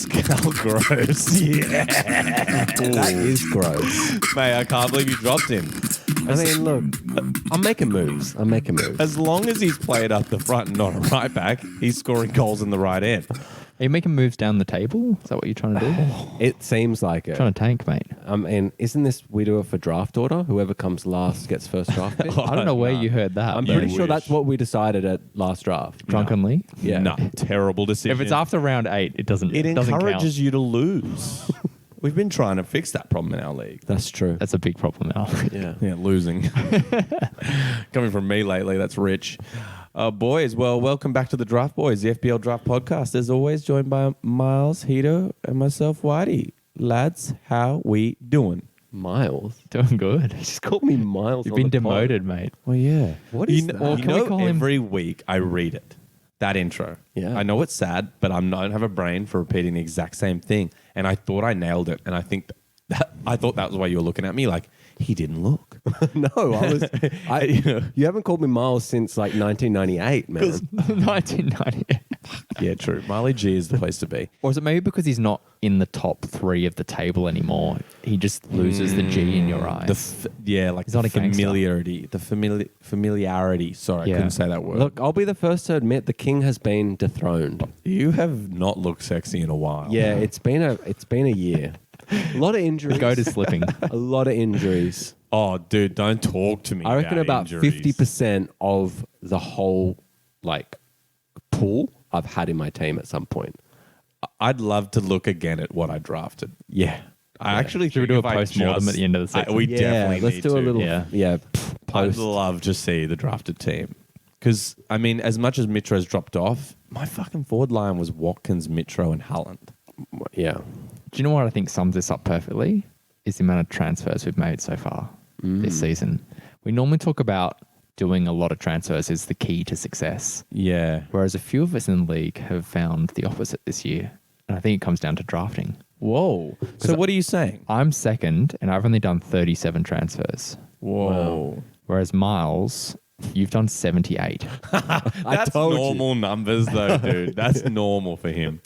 Pascal Gross. Yeah. That is gross. Mate, I can't believe you dropped him. I mean, look, I'm making moves. As long as he's playing up the front and not a right back, he's scoring goals in the right end. Are you making moves down the table? Is that what you're trying to do? It seems like it. Trying to tank, mate. And isn't this we do it for draft order? Whoever comes last gets first draft pick. I don't know where you heard that. I'm but pretty sure wish. that's what we decided at last draft. drunkenly. Yeah. No, terrible decision. If it's after round 8, it doesn't. it doesn't encourages count. you to lose. We've been trying to fix that problem in our league. That's true. That's a big problem now. Yeah. Yeah, losing. Coming from me lately, that's rich. Boys, well, welcome back to the Draft Boys, the FPL Draft Podcast. As always, joined by Miles, Hito, and myself, Whitey. Lads, how we doing? Miles. Doing good. He just called me Miles. You've on been the pod. demoted, mate. Well, yeah. What is you that? know, Or you can we know call him- every week I read it, that intro. Yeah. I know it's sad, but I don't have a brain for repeating the exact same thing. And I thought I nailed it. And I think I thought that was why you were looking at me like, he didn't look. No, I was. You haven't called me Miles since like 1998, man. 1990. Yeah, true. Marley G is the place to be. Or is it maybe because he's not in the top 3 of the table anymore? He just loses the G in your eye. Like He's the not a gangster. familiarity. The familiarity. Sorry, Yeah. I couldn't say that word. Look, I'll be the first to admit the king has been dethroned. You have not looked sexy in a while. Yeah, it's been a year. A lot of injuries. The goat is slipping. A lot of injuries. Oh, dude, don't talk to me. I reckon about injuries. 50% of the whole like pool I've had in my team at some point. I'd love to look again at what I drafted. Yeah. I actually Should we think do a if I post-mortem at the end of the season? We Yeah, definitely let's need do a to. little Yeah. I'd post. love to see the drafted team. Because, I mean, as much as Mitro's dropped off, my fucking forward line was Watkins, Mitro, and Haaland. Yeah. Do you know what I think sums this up perfectly? Is the amount of transfers we've made so far this season. We normally talk about doing a lot of transfers is the key to success. Yeah. Whereas a few of us in the league have found the opposite this year. And I think it comes down to drafting. Whoa. So what are you saying? I'm second and I've only done 37 transfers. Whoa. Whereas Miles, you've done 78. That's told you. normal numbers, though, dude. That's normal for him.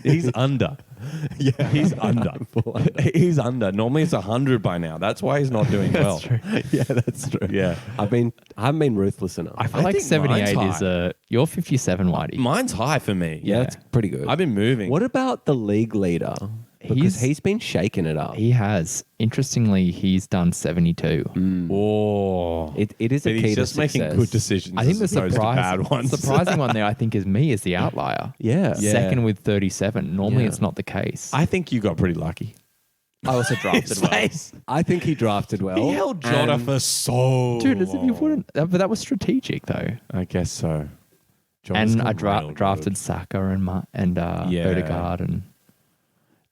He's under. Yeah, he's under. He's under. Normally it's 100 by now. That's why he's not doing well. True. Yeah, that's true. Yeah. I haven't been ruthless enough. I feel I like think 78 mine's is high. you're 57, Whitey. Mine's high for me. yeah, that's pretty good. I've been moving. What about the league leader? Because He's- he's been shaking it up. He has. Interestingly, he's done 72. Whoa. It is But a key he's to just making success. good decisions. I think the as opposed to bad ones. surprising one there, I think, is me as the outlier. Yeah. Yeah. Second with 37. Normally, Yeah. it's not the case. I think you got pretty lucky. I also drafted well. I think he drafted well. He held Jota and- for so Dude, as if you long. wouldn't. But that was strategic, though. I guess so. Jota's And I got railroaded. drafted Saka and Yeah. Odegaard. And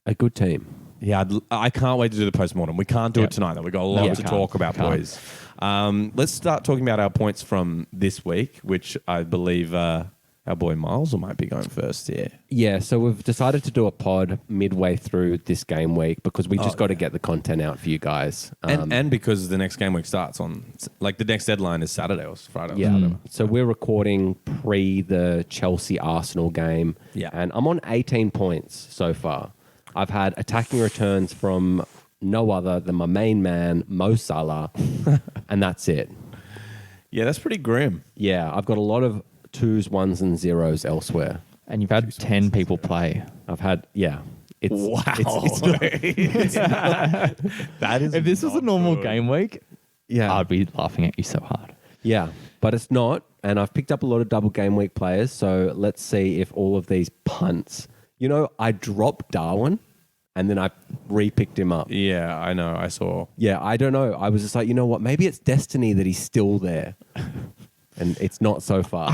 a good team. Yeah, I can't wait to do the postmortem. We can't do Yep. it tonight, though. We've got a lot No, we to can't. talk about, Can't. boys. Let's start talking about our points from this week, which I believe our boy Miles might be going first here. Yeah, so we've decided to do a pod midway through this game week because we just got to get the content out for you guys. And because the next game week starts on, like, the next deadline is Saturday or Friday. Yeah. Or whatever. So we're recording pre the Chelsea Arsenal game. Yeah. And I'm on 18 points so far. I've had attacking returns from no other than my main man, Mo Salah, and that's it. Yeah, that's pretty grim. Yeah, I've got a lot of 2s, 1s, and 0s elsewhere. you've had 10 people play. I've had, yeah. It's, Wow. it's not- That is If this was a not normal good. game week, yeah. I'd be laughing at you so hard. Yeah, but it's not. And I've picked up a lot of double game week players. So let's see if all of these punts. You know, I dropped Darwin and then I re-picked him up. Yeah, I know. I saw. Yeah, I don't know. I was just like, you know what? Maybe it's destiny that he's still there. And it's not so far.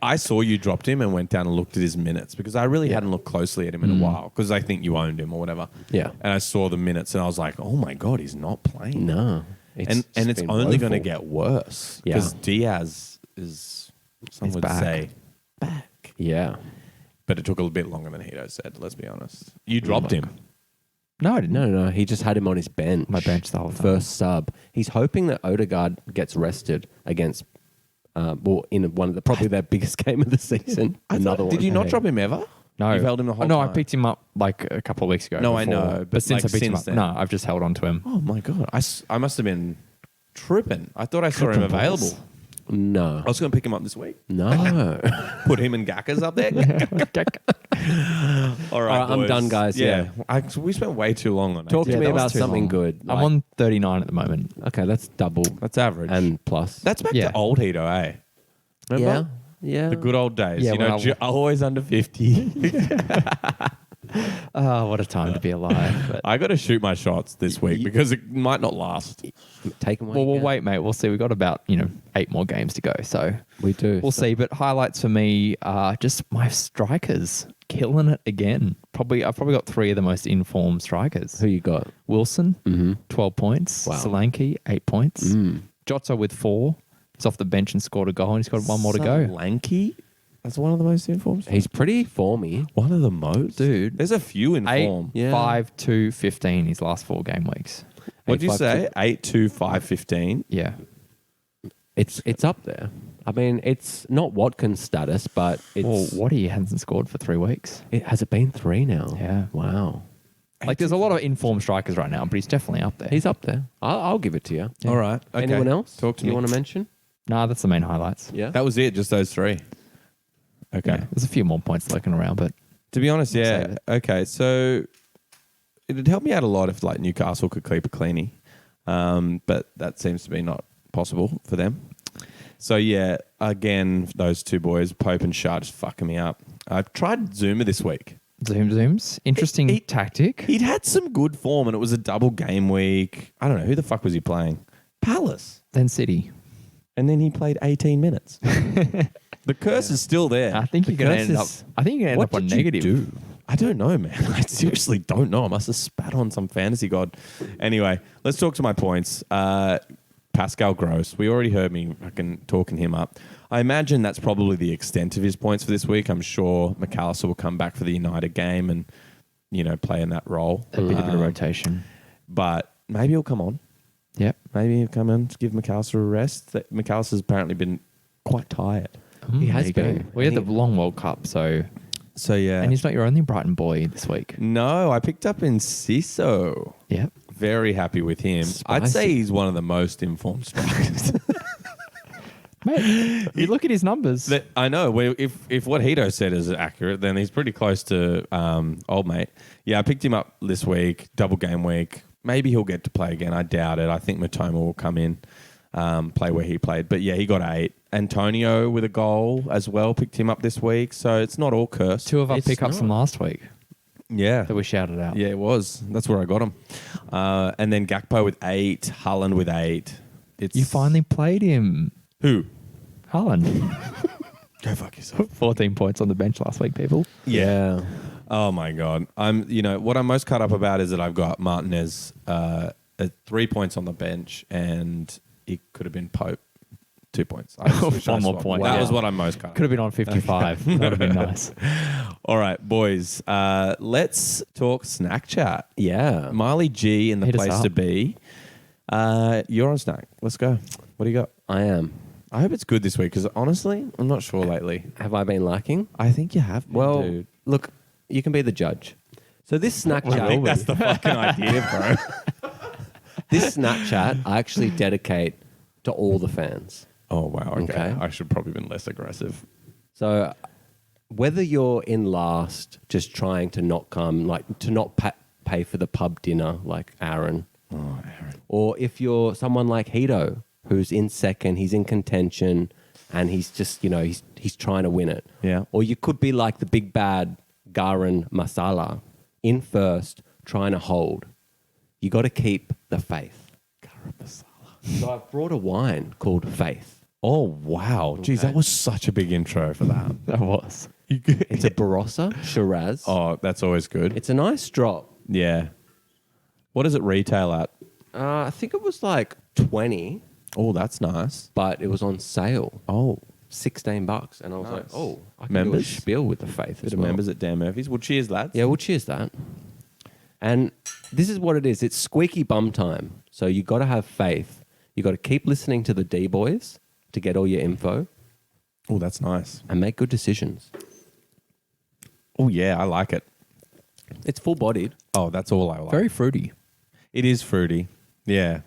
I saw you dropped him and went down and looked at his minutes because I really hadn't looked closely at him in a while because I think you owned him or whatever. Yeah. And I saw the minutes and I was like, oh my God, he's not playing. No. And it's been only going to woeful. get worse Yeah. because Diaz is, some He's would back. say, back. Yeah. But it took a bit longer than Hito said, let's be honest. You dropped him. No, I didn't. No. He just had him on his bench. My bench the whole time. First sub. He's hoping that Odegaard gets rested against, in one of the probably their biggest game of the season. Another one. Did you not Hey. drop him ever? No. You've held him the whole No, I time? picked him up like a couple of weeks ago. No, I before. know, But but, since like, I picked him since up, then. no, I've just held on to him. Oh my god, I must have been tripping. I thought I saw him Tripping available. balls. No. I was going to pick him up this week. No. Put him and Gakkas up there. All right, I'm boys. done, guys. Yeah. We spent way too long on Talk it. to me that was about too something long. good. I'm like- on 39 at the moment. Okay, that's double That's average. and plus. That's back Yeah. to old Hito, eh? Remember? Yeah. The good old days. Yeah, you know, when I- always under 50. Oh, what a time to be alive. But, I got to shoot my shots this week because it might not last. Take them. well, we'll wait, mate. We'll see. We've got about 8 more games to go, so We do. we'll see. But highlights for me are just my strikers killing it again. I've probably got 3 of the most informed strikers. Who you got? Wilson, 12 points. Wow. Solanke, 8 points. Jotso with 4. He's off the bench and scored a goal, and he's got 1 more to go. Lanky? That's one of the most informed. He's pretty formy. One of the most? Dude. There's a few in 8, form. Yeah. 5, 2, 15 his last 4 game weeks. What'd you 8, 5, say? 8, 2, 5, 15. Yeah. It's up there. I mean, it's not Watkins status, but Well, it's. Waddy hasn't scored for 3 weeks. Has it been 3 now? Yeah. Wow. Like, there's a lot of informed strikers right now, but he's definitely up there. He's up there. I'll give it to you. All right. Okay. Anyone else? Talk to you me. want to mention? Nah, that's the main highlights. Yeah. That was it, just those 3. Okay. Yeah, there's a few more points lurking around, but To be honest, Save yeah. it. Okay, so it'd help me out a lot if like Newcastle could keep a cleanie, but that seems to be not possible for them. So yeah, again, those 2 boys, Pope and Shah, just fucking me up. I've tried Zuma this week. Zooms. Interesting He- tactic. He'd had some good form, and it was a double game week. I don't know who the fuck was he playing. Palace, Then City. and then he played 18 minutes. The curse is still there. I think you're going to end up. curse is- I think you're going to end What up on did you negative. do? I don't know, man. I seriously don't know. I must have spat on some fantasy god. Anyway, let's talk to my points. Pascal Gross. We already heard me fucking talking him up. I imagine that's probably the extent of his points for this week. I'm sure McAllister will come back for the United game and, play in that role. A bit of rotation. But maybe he'll come on. Yep. Maybe he'll come in to give McAllister a rest. McAllister's apparently been quite tired. He has There you go. been. We had the He- long World Cup, so So, yeah. and he's not your only Brighton boy this week. No, I picked up in Ciso. Yep. Very happy with him. I'd Spicy. say he's one of the most informed strikers. Mate, you look at his numbers. I know. If what Hito said is accurate, then he's pretty close to old mate. Yeah, I picked him up this week, double game week. Maybe he'll get to play again. I doubt it. I think Matoma will come in, play where he played. But yeah, he got 8. Antonio with a goal as well, picked him up this week. So it's not all cursed. 2 of our It's pickups not. from last week Yeah. that we shouted out. Yeah, it was. That's where I got him. And then Gakpo with 8, Haaland with 8. It's You finally played him. Who? Haaland. Go fuck yourself. 14 points on the bench last week, people. Yeah. Oh my god! What I'm most cut up about is that I've got Martinez at 3 points on the bench, and it could have been Pope 2 points. I just wish I One more swapped. point. That Yeah. was what I'm most cut up. Could have been on 55. That would have been nice. All right, boys. Let's talk snack chat. Yeah. Miley G in the Hit us place up. to be. You're on snack. Let's go. What do you got? I am. I hope it's good this week because honestly, I'm not sure lately. Have I been lacking? I think you have. Been, Well, dude. look, you can be the judge. So this Snapchat, I think that's the fucking idea, bro. this Snapchat, I actually dedicate to all the fans. Oh wow. Okay. Okay. I should probably been less aggressive. So whether you're in last, just trying to not come, like to not pay for the pub dinner, like Aaron, Oh, Aaron. or if you're someone like Hito, who's in second, he's in contention, and he's just, he's trying to win it. Yeah. Or you could be like the big bad Garan Masala in first, trying to hold. You got to keep the faith. So I've brought a wine called Faith. Oh wow. Jeez, that was such a big intro for that. That was. It's a Barossa Shiraz. Oh, that's always good. It's a nice drop. Yeah. What does it retail at? I think it was like 20, Oh, that's nice. but it was on sale. Oh, $16. And I was like, Nice. oh, I can Members? do a spiel with the Faith bit as of well. members at Dan Murphy's. Well, cheers, lads. Yeah, well, cheers that. And this is what it is. It's squeaky bum time. So you got to have faith. You got to keep listening to the D-Boys to get all your info Oh, that's nice. and make good decisions. Oh yeah, I like it. It's full bodied. Oh, that's all I like. Very fruity. It is fruity. Yeah.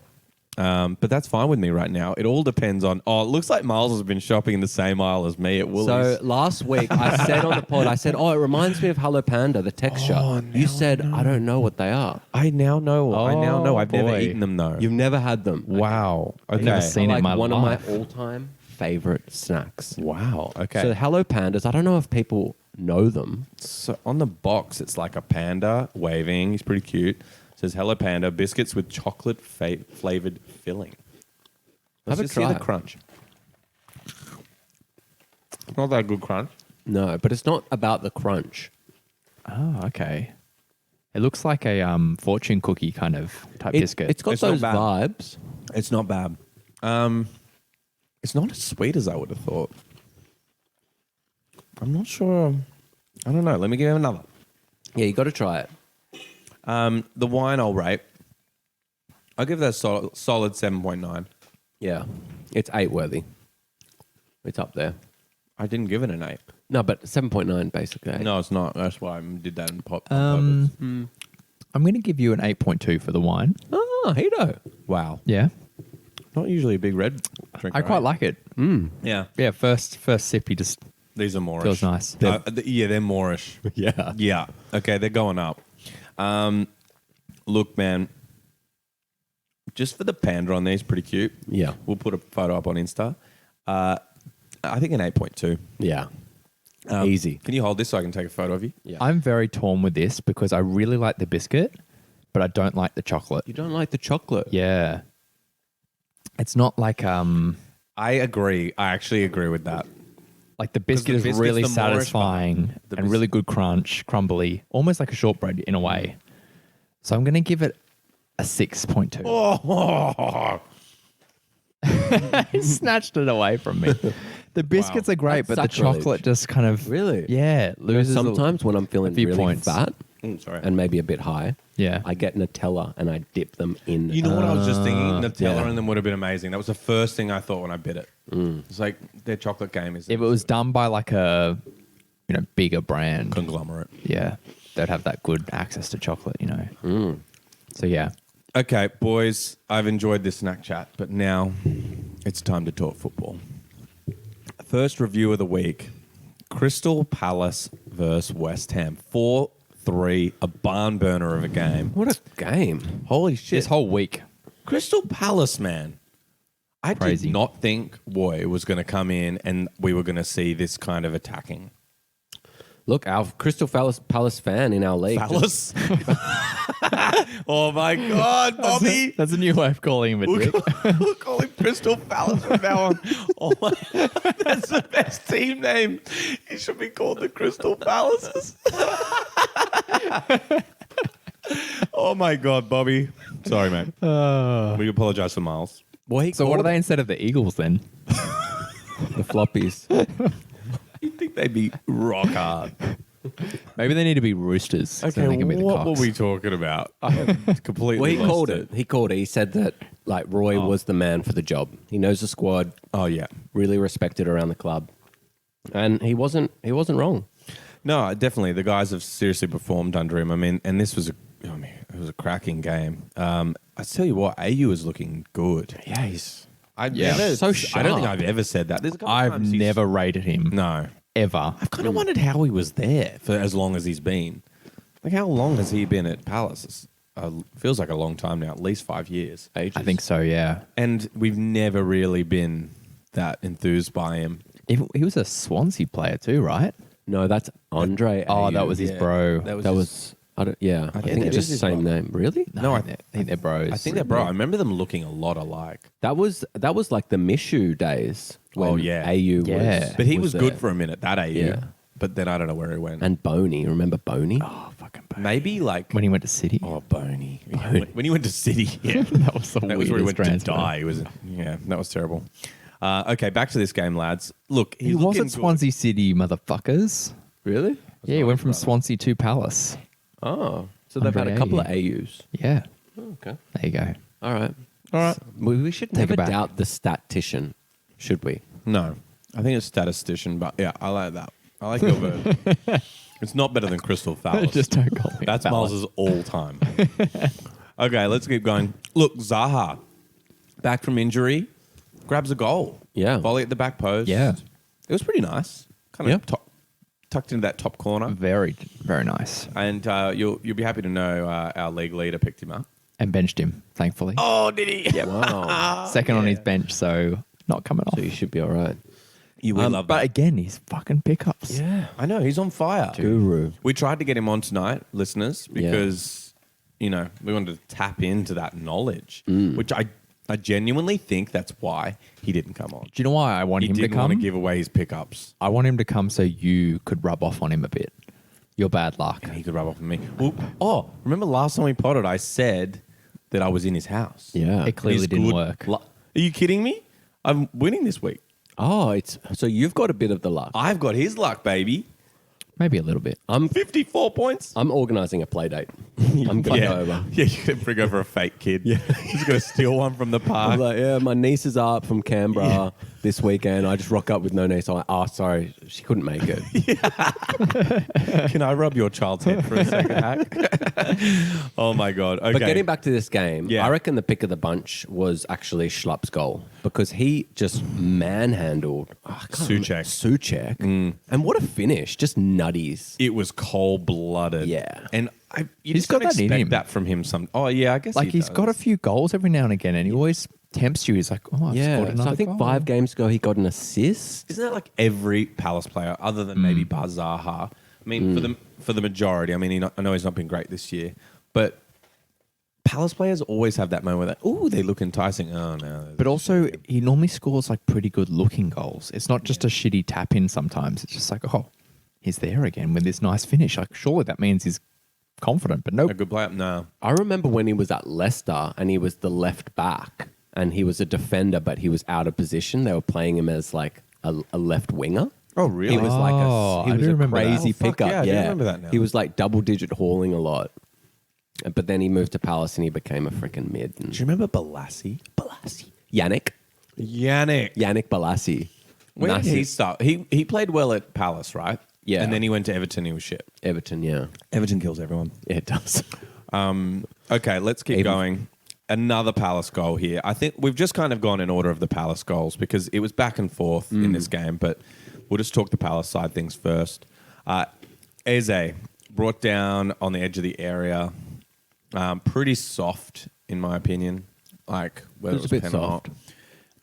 But that's fine with me right now. It all depends on. Oh, it looks like Miles has been shopping in the same aisle as me at Woolies. So last week I said on the pod, I said, "Oh, it reminds me of Hello Panda, the texture." Oh, You now said, I know. "I don't know what they are." I now know. Oh, I've never boy. eaten them though. You've never had them. Wow. Okay. never seen They're it in my one life. of my all-time favorite snacks. Wow. Okay. So Hello Pandas, I don't know if people know them. So on the box, it's like a panda waving. He's pretty cute. It says Hello Panda biscuits with chocolate flavored filling. Let's Have a just see try. the crunch. It's not that good crunch. No, but it's not about the crunch. Oh, okay. It looks like a fortune cookie kind of type biscuit. It's got It's not those bad. vibes. It's not bad. It's not as sweet as I would have thought. I'm not sure. I don't know. Let me give him another. Yeah, you got to try it. The wine I'll rate. I'll give that a solid 7.9. Yeah, it's 8 worthy. It's up there. I didn't give it an 8. No, but 7.9 basically. No, it's not. That's why I did that in pop. I'm going to give you an 8.2 for the wine. Oh, Hito. Wow. Yeah. Not usually a big red drinker. I quite like it. Yeah. Yeah, first sip, you just These are Moorish. feels nice. Yeah, they're Moorish. Yeah. Yeah. Okay, they're going up. Look, man. Just for the panda on these, pretty cute. Yeah. We'll put a photo up on Insta. I think an 8.2. Yeah. Easy. Can you hold this so I can take a photo of you? Yeah. I'm very torn with this because I really like the biscuit, but I don't like the chocolate. You don't like the chocolate? Yeah. It's not like I agree. I actually agree with that. like the biscuit the is biscuit's really the Moorish satisfying bun. The and really good crunch, crumbly, almost like a shortbread in a way. So I'm going to give it a 6.2. Oh, He snatched it away from me. The biscuits are great, That's but the sacrilege. chocolate just kind of Really? yeah loses a- Sometimes when I'm feeling few really points. fat sorry. and maybe a bit high, Yeah. I get Nutella and I dip them in. You know what I was just thinking? Nutella yeah. and them would have been amazing. That was the first thing I thought when I bit it. It's like their chocolate game is If it was done by like a bigger brand, conglomerate. yeah, they'd have that good access to chocolate, So yeah, Okay, boys, I've enjoyed this snack chat, but now it's time to talk football. First review of the week. Crystal Palace versus West Ham. 4-3, a barn burner of a game. What a game. Holy shit. this whole week, Crystal Palace, man. I Crazy. did not think Woy was going to come in and we were going to see this kind of attacking. Look, our Crystal Palace fan in our league. Palace? Oh my God, Bobby. that's a new way of calling him a dick. We'll call him Crystal Palace from now on. Oh my, that's the best team name. He should be called the Crystal Palaces. Oh my God, Bobby. Sorry, mate. We apologize for Miles. Well, So what are they instead of the Eagles then? The floppies. You'd think they'd be rock hard. Maybe they need to be Roosters. so Okay, they can be the what Cocks. were we talking about? I have completely Well, he lost called it. He called it. He said that like Roy was the man for the job. He knows the squad, Oh, yeah. really respected around the club, and he wasn't wrong. No, definitely. The guys have seriously performed under him. I mean, and this was it was a cracking game. I tell you what, AU is looking good. Yeah, he's I Yeah. So I don't think sharp. I've ever said that. There's a couple I've times he's- never rated him No. ever. I've kind of wondered how he was there for as long as he's been. Like, how long has he been at Palace? It's, feels like a long time now, at least 5 years. ages. I think so. Yeah. And we've never really been that enthused by him. He was a Swansea player too, right? No, that's Andre. Oh, Ayew. that was his Yeah. bro. That was That his- was. I don't. Yeah, I think that it's is just the his same brother. name. Really? No, I think they're bros. I think they're bro. I remember them looking a lot alike. That was like the Mishu days. When Oh, yeah. AU Yeah. was. But he was good there. for a minute, that AU. Yeah. But then I don't know where he went. And Boney, remember Boney? Oh, fucking bro. Maybe like When he went to City. oh Boney. Yeah, when he went to City, yeah, that was the that was weirdest where he went transfer. to die. He was yeah, that was terrible. Okay, back to this game, lads. Look, He he's looking wasn't good. Swansea City, motherfuckers. Really? Yeah, he went from Swansea to Palace. Oh, so they've had a couple of AUs. Yeah. Okay. There you go. All right. All right. We should Take never it back. doubt the statistician, should we? No, I think it's statistician, but yeah, I like that. I like your version. It's not better than Crystal Palace. Just don't call me. That's Palace. Miles's all time. Okay, let's keep going. Look, Zaha, back from injury, grabs a goal. Yeah. Volley at the back post. Yeah. It was pretty nice. Kind of tucked into that top corner. Very, very nice. And you'll be happy to know our league leader picked him up. And benched him, thankfully. Oh, did he? Wow. Second on his bench, so not coming off. So you should be all right. You will love that. But again, he's fucking pickups. Yeah. I know, he's on fire. Guru. We tried to get him on tonight, listeners, because, we wanted to tap into that knowledge, which I genuinely think that's why he didn't come on. Do you know why I want He him to didn't want come? to give away his pickups. I want him to come so you could rub off on him a bit. Your bad luck. And he could rub off on me. Well, remember last time we potted, I said that I was in his house. Yeah. It clearly His didn't good work. Are you kidding me? I'm winning this week. Oh, so you've got a bit of the luck. I've got his luck, baby. Maybe a little bit. I'm 54 points. I'm organising a play date. I'm going over. Yeah, you could bring over a fake kid. Yeah. He's going to steal one from the I park. was like, yeah, my niece is up from Canberra this weekend. I just rock up with no niece. I'm like, oh, sorry, she couldn't make it. Can I rub your child's head for a second, Hack? Oh, my God. Okay. But getting back to this game, Yeah. I reckon the pick of the bunch was actually Schlapp's goal because he just manhandled Suchek. And what a finish. Just nutties. It was cold-blooded. Yeah. And you He's just don't got that in expect him. that from him. Oh, yeah, I guess Like he's got a few goals every now and again, and he always tempts you. He's like, oh, I've scored Yeah. another So I think goal. 5 games ago he got an assist. Isn't that like every Palace player, other than maybe Bazaha? I mean, for the majority. I mean, I know he's not been great this year, but Palace players always have that moment where they look enticing. Oh no! But also, he normally scores like pretty good looking goals. It's not just a shitty tap in sometimes. It's just like, oh, he's there again with this nice finish. Like, surely that means he's confident, but a nope. good player. No, I remember when he was at Leicester and he was the left back and he was a defender, but he was out of position. They were playing him as like a left winger. Oh, really? He was like Oh, he I was do a remember that. crazy Oh, fuck pickup. yeah, I do remember that now. He was like double digit hauling a lot. But then he moved to Palace and he became a freaking mid. And Do you remember Balassi? Yannick Balassi. When did he start? He played well at Palace, right? Yeah. And then he went to Everton. He was shit. Everton, yeah. Everton kills everyone. Yeah, it does. Okay, let's keep going. Another Palace goal here. I think we've just kind of gone in order of the Palace goals because it was back and forth in this game, but we'll just talk the Palace side things first. Eze brought down on the edge of the area. Pretty soft, in my opinion. Like, whether It was it a was bit pen or not.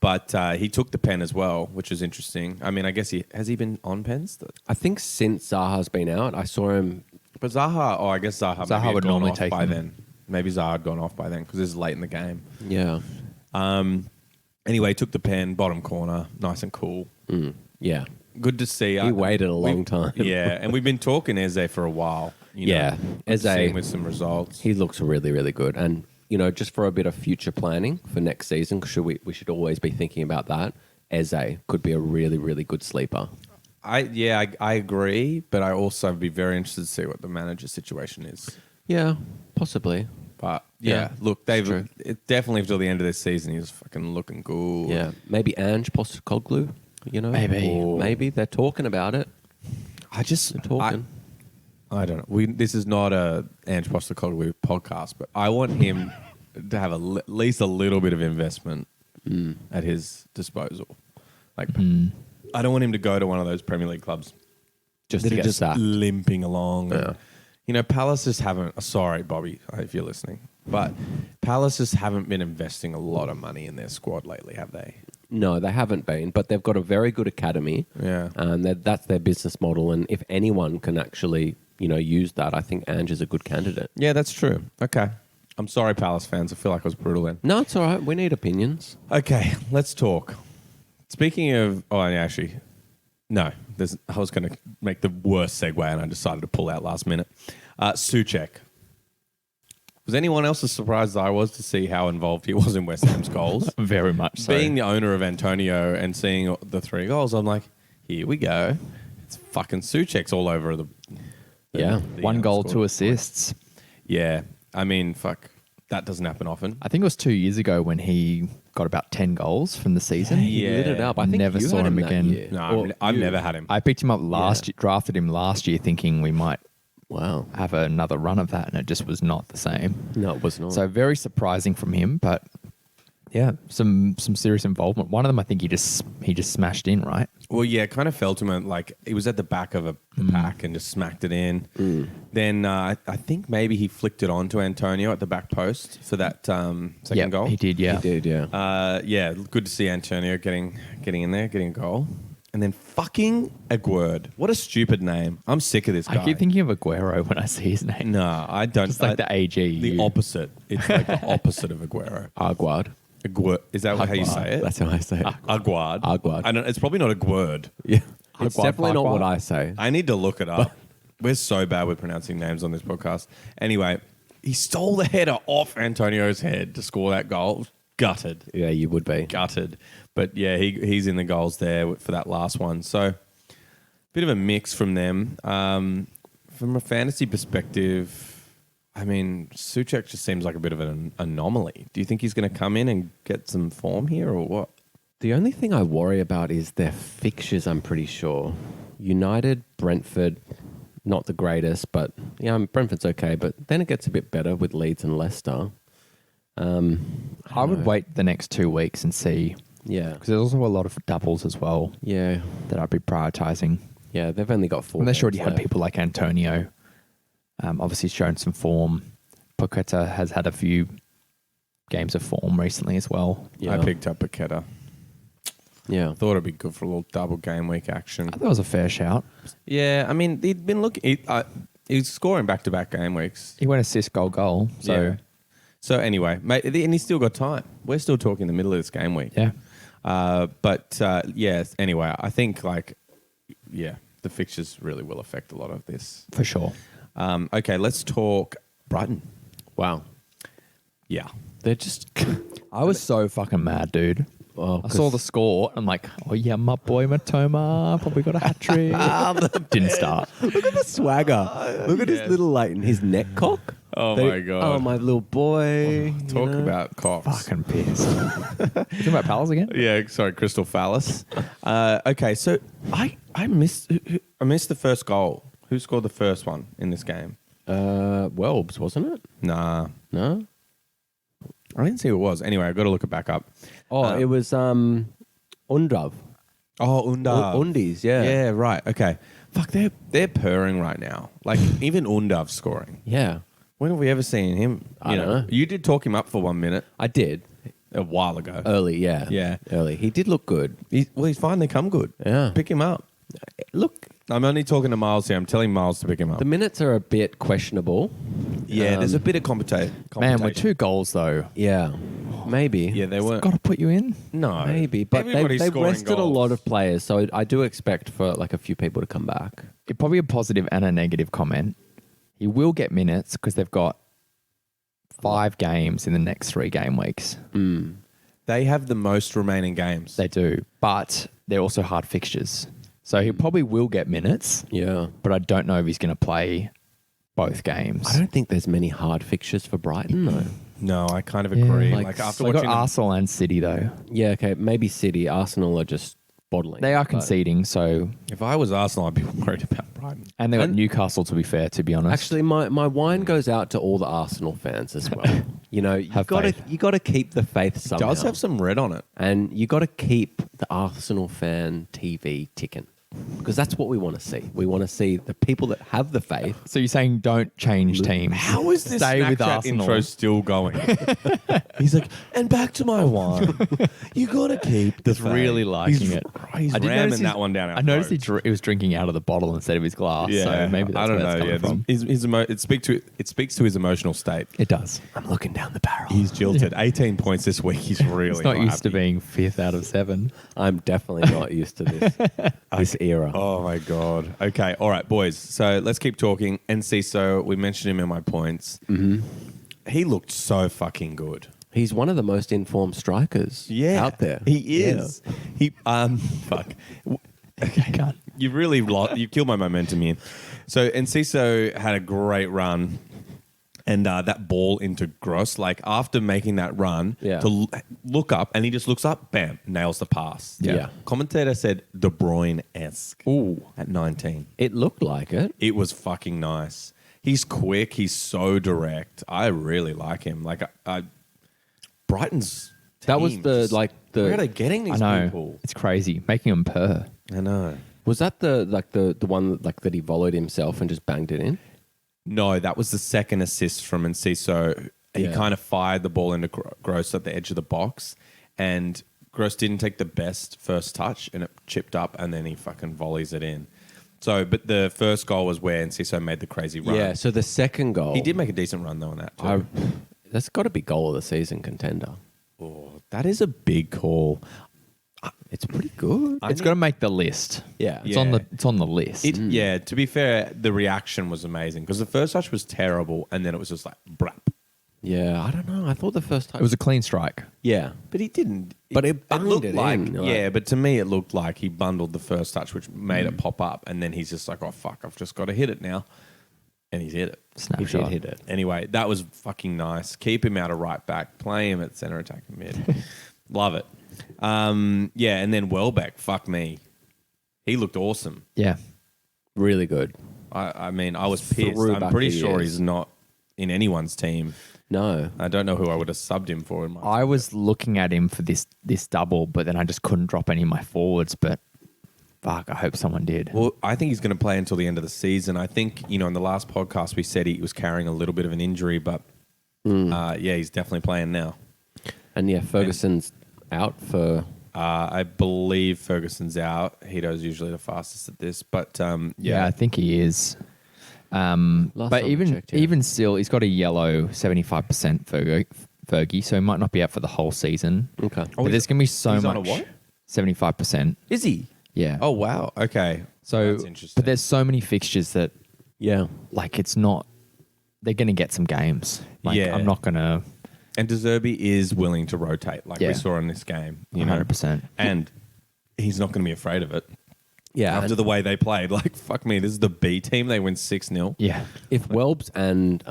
But he took the pen as well, which is interesting. I mean, I guess has he been on pens? I think since Zaha's been out, I saw him. But Zaha, I guess Zaha, maybe Zaha had would gone normally off take by him. then. Maybe Zaha had gone off by then because this is late in the game. Yeah. Anyway, took the pen, bottom corner, nice and cool. Yeah. Good to see. He waited a long time. Yeah, and we've been talking Eze for a while. Yeah, Eze Eze- with some results. He looks really, really good. And, just for a bit of future planning for next season, we should always be thinking about that. Eze could be a really, really good sleeper. I agree, but I also would be very interested to see what the manager situation is. Yeah, possibly. But Yeah, yeah, look, they've true. definitely till the end of this season, he's fucking looking good. Yeah, maybe Ange Postecoglou, Maybe. Or maybe they're talking about it. I just They're talking. I don't know. This is not a Ange Postecoglou podcast, but I want him to have at least a little bit of investment at his disposal. Like, I don't want him to go to one of those Premier League clubs Just that to are get just sacked. limping along. Yeah. And, Palace just haven't. Sorry, Bobby, if you're listening, but Palace just haven't been investing a lot of money in their squad lately, have they? No, they haven't been, but they've got a very good academy. Yeah. And that's their business model. And if anyone can actually, use that, I think Ange is a good candidate. Yeah, that's true. Okay. I'm sorry, Palace fans. I feel like I was brutal then. No, it's all right. We need opinions. Okay, let's talk. Speaking of, actually, no. I was going to make the worst segue, and I decided to pull out last minute. Suchek. Was anyone else as surprised as I was to see how involved he was in West Ham's goals? Very much so. Being the owner of Antonio and seeing the 3 goals, I'm like, here we go. It's fucking Suchek's all over the Yeah. One goal, score. 2 assists. Yeah, I mean, fuck, that doesn't happen often. I think it was 2 years ago when he got about 10 goals from the season. He lit it up. I think Never you saw had him that again. year. No, Or I've you. never had him. I picked him up last year, drafted him last year thinking we might Wow. have another run of that, and it just was not the same. No, it was not. So very surprising from him, but yeah, some serious involvement. One of them, I think he just smashed in, right? Well, yeah, it kind of felt to him like he was at the back of the pack and just smacked it in. Then I think maybe he flicked it on to Antonio at the back post for that second goal. He did. Yeah, He did, yeah. Yeah, good to see Antonio getting in there, getting a goal. And then fucking Aguerd. What a stupid name. I'm sick of this guy. I keep thinking of Aguero when I see his name. No, I don't. Just like the AG. The opposite. It's like the opposite of Aguero. Aguard. Aguerd. Is that how you say it? That's how I say it. Aguard. Aguard. I don't, it's probably not Aguerd. Yeah. It's Aguard, definitely not Farquhar. what I say. I need to look it up. We're so bad with pronouncing names on this podcast. Anyway, he stole the header off Antonio's head to score that goal. Gutted. Yeah, you would be. Gutted. But yeah, he's in the goals there for that last one. So, bit of a mix from them. From a fantasy perspective, I mean, Souček just seems like a bit of an anomaly. Do you think he's going to come in and get some form here or what? The only thing I worry about is their fixtures, I'm pretty sure. United, Brentford, not the greatest, but yeah, Brentford's okay, but then it gets a bit better with Leeds and Leicester. I would wait the next 2 weeks and see, Yeah. because there's also a lot of doubles as well Yeah. that I'd be prioritizing. Yeah, they've only got 4 Unless you already games had left. people like Antonio, obviously shown some form. Paqueta has had a few games of form recently as well. Yeah. I picked up Paqueta. Yeah. Thought it'd be good for a little double game week action. I thought it was a fair shout. Yeah, I mean, he'd been looking. He's scoring back-to-back game weeks. He went assist, goal. So, Yeah. So anyway, mate, and he's still got time. We're still talking the middle of this game week. yeah. But yes. Anyway, I think the fixtures really will affect a lot of this. For sure. Okay, let's talk Brighton. Wow. Yeah. They're just. I was so fucking mad, dude. Well, I saw the score. I'm like, oh yeah, my boy Matoma probably got a hat trick. Didn't start. Look at the swagger. Look at his little, his neck cock. Oh, my God. Oh, my little boy. Talk about cocks. Fucking pissed. Talking about pals again? Yeah, sorry, Crystal Phallus. Okay, so I missed the first goal. Who scored the first one in this game? Welbs, wasn't it? Nah, No? I didn't see who it was. Anyway, I've got to look it back up. Oh, it was Undav. Oh, Undav. Undies, yeah. Yeah, right. Okay. Fuck, they're purring right now. Like even Undav's scoring. Yeah. When have we ever seen him? I don't know. You did talk him up for 1 minute I did. a while ago. Early, yeah. Yeah. Early. He did look good. He's finally come good. Yeah. Pick him up. Look, I'm only talking to Miles here. I'm telling Miles to pick him up. the minutes are a bit questionable. Yeah, there's a bit of competition. Man, with 2 goals though, Yeah. Maybe. Yeah, they weren't. got to put you in. No, Maybe. But Everybody's they've scoring rested a goals. lot of players, so I do expect for a few people to come back. Probably a positive and a negative comment. He will get minutes because they've got 5 games in the next 3 game weeks. They have the most remaining games. They do, but they're also hard fixtures. So he probably will get minutes, Yeah. but I don't know if he's going to play both games. I don't think there's many hard fixtures for Brighton, though. No, I kind of agree. like, Like after They got watching them, Arsenal and City though. Yeah, okay. Maybe City. Arsenal are just bottling. They are but- conceding, so if I was Arsenal, I'd be worried about Brighton. and they got Newcastle to be fair, to be honest. Actually, my wine goes out to all the Arsenal fans as well. You know, Have faith. you got to keep the faith It somehow. does have some red on it. And you got to keep the Arsenal fan TV ticking. Because that's what we want to see. We want to see the people that have the faith. So you're saying don't change teams. How is this Stay with Snapchat Arsenal. intro still going? He's like, and back to my wine. You gotta keep the He's really liking it. He's I did ramming notice that one down. Our I noticed throats. he was drinking out of the bottle instead of his glass. Yeah, so maybe that's I don't where know. that's coming from. It speaks to his emotional state. It does. I'm looking down the barrel. He's jilted. 18 points this week. He's really He's not used to happy. being 5th out of 7. I'm definitely not used to this era. Oh my god. Okay, all right, boys. So let's keep talking. Enciso, we mentioned him in my points. Mm-hmm. He looked so fucking good. He's one of the most informed strikers out there. He is. He fuck. Okay, Can't. you killed my momentum here. So Enciso had a great run. And that ball into Gross, like after making that run, Yeah. to look up, and he just looks up, bam, nails the pass. Yeah. Commentator said De Bruyne-esque Ooh. at 19. It looked like it. It was fucking nice. He's quick. He's so direct. I really like him. Like, Brighton's That was team the, just- like, the... Where are they getting I these know. people? It's crazy. Making them purr. I know. Was that the one like that he volleyed himself and just banged it in? No, that was the second assist from Enciso. He Yeah. kind of fired the ball into Gross at the edge of the box, and Gross didn't take the best first touch, and it chipped up, and then he fucking volleys it in. So, but the first goal was where Enciso made the crazy run. Yeah. So the second goal, He did make a decent run, though, on that, too. that's got to be goal of the season contender. Oh, that is a big call. It's pretty good. It's got to make the list. Yeah. It's on the list. Yeah, to be fair, the reaction was amazing, because the first touch was terrible, and then it was just like, brap. Yeah. I don't know. I thought the first time It was a clean strike. Yeah. But he didn't. But it bunged looked it like, in, like- yeah, but to me, it looked like he bundled the first touch, which made it pop up. And then he's just like, oh, fuck, I've just got to hit it now. And he's hit it. he Snapshot. did hit it. Anyway, that was fucking nice. Keep him out of right back. Play him at centre attacking mid. Love it. Yeah, and then Welbeck, fuck me. He looked awesome. Yeah. Really good. I mean, I was pissed. Threw I'm back pretty the sure years. he's not in anyone's team. No. I don't know who I would have subbed him for in my I was looking at him for this double, but then I just couldn't drop any of my forwards. But fuck, I hope someone did. Well, I think he's going to play until the end of the season. I think, in the last podcast we said he was carrying a little bit of an injury, but yeah, he's definitely playing now. And yeah, Ferguson's out for... I believe Ferguson's out. Hito's usually the fastest at this, but Yeah, I think he is. Last But time I even checked, yeah. even still, he's got a yellow 75% Fergie, so he might not be out for the whole season. Okay. But there's going to be so he's much. on a what? 75%. Is he? Yeah. Oh wow. Okay. so that's interesting. but there's so many fixtures that Yeah. like it's not. They're going to get some games. Like, Yeah. I'm not going to. And De Zerbi is willing to rotate, like we Yeah. saw in this game. 100%. And he's not going to be afraid of it. Yeah. After the way they played, like fuck me, this is the B team. They win 6-0. Yeah. If Welbs and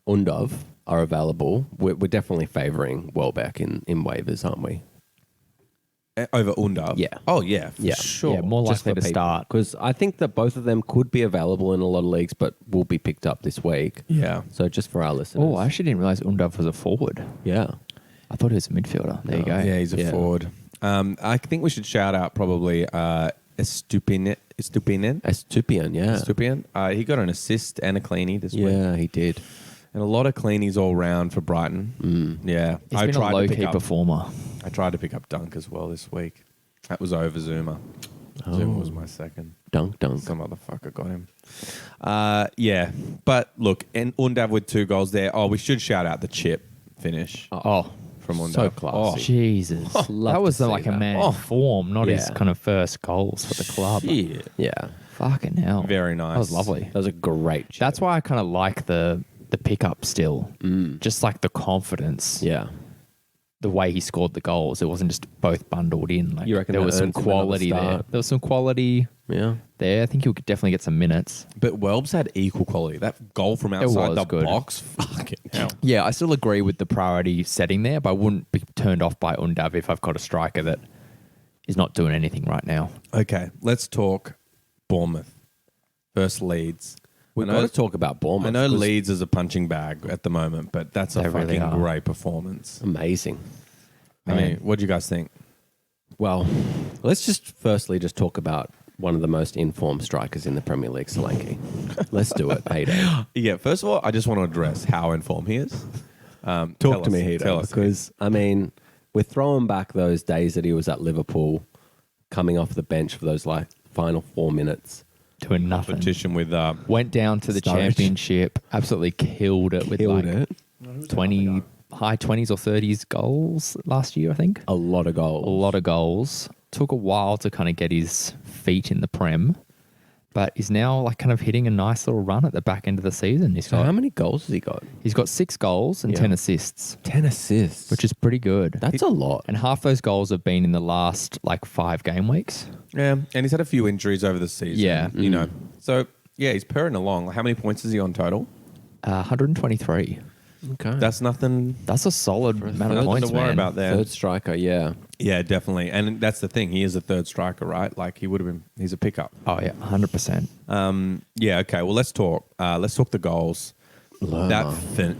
Undov are available, we're definitely favouring Welbeck in waivers, aren't we? Over Unda. Yeah. Oh yeah, for Yeah. sure. Yeah, more likely to start. Because I think that both of them could be available in a lot of leagues, but will be picked up this week. Yeah. So just for our listeners. Oh, I actually didn't realize Undov was a forward. Yeah. I thought he was a midfielder. There you go. Yeah, he's a Yeah. forward. I think we should shout out probably Estupinan. Estupian, yeah. Estupinan. He got an assist and a cleanie this week. Yeah, he did. And a lot of cleanies all round for Brighton. Yeah. He's been a low-key performer. I tried to pick up Dunk as well this week. That was over Zuma. Zuma was my second. Dunk. Some motherfucker got him. Yeah. But look, and Undav with 2 goals there. Oh, we should shout out the chip finish Oh, from Undav. so classy. Oh, Jesus. love That was to see like a that. man Oh. in form, not his Yeah. kind of first goals for the club. shit. Yeah. Fucking hell. Very nice. That was lovely. That was a great chip. That's why I kind of like the pickup still. Just like the confidence. Yeah. The way he scored the goals. It wasn't just both bundled in. Like You reckon there that was some earns him another quality there. start? There was some quality Yeah. there. I think he'll definitely get some minutes. But Welbs had equal quality. That goal from outside was the good. box, fucking hell. Yeah, I still agree with the priority setting there, but I wouldn't be turned off by Undav if I've got a striker that is not doing anything right now. Okay, let's talk Bournemouth versus Leeds. We've I got know- to talk about Bournemouth. I know 'cause Leeds is a punching bag at the moment, but that's a They really fucking are. great performance. Amazing. I mean, what do you guys think? Well, let's just firstly just talk about one of the most informed strikers in the Premier League, Solanke. Let's do it, Hayden. Yeah, first of all, I just want to address how informed he is. Tell Talk to us- me, Hayden. Tell us. Because, I mean, we're throwing back those days that he was at Liverpool, coming off the bench for those like final 4 minutes. Doing nothing. Competition with Went down to the Sturridge. championship, absolutely killed it with Killed like it. 20, high 20s or 30s goals last year, I think. A lot of goals. A lot of goals. Took a while to kind of get his feet in the Prem, but he's now like kind of hitting a nice little run at the back end of the season. So how many goals has he got? He's got 6 goals and Yeah. 10 assists, 10 assists. which is pretty good. That's a lot. And half those goals have been in the last like 5 game weeks. yeah, and he's had a few injuries over the season. Yeah. you know. So yeah, he's purring along. How many points is he on total? 123. Okay. That's nothing. That's a solid amount of nothing points, to worry man. about there. Third striker, yeah. Yeah, definitely. And that's the thing. He is a third striker, right? Like he would have been. He's a pickup. Oh yeah, 100%. Yeah. Okay. Well, let's talk. Let's talk the goals. Lerma. That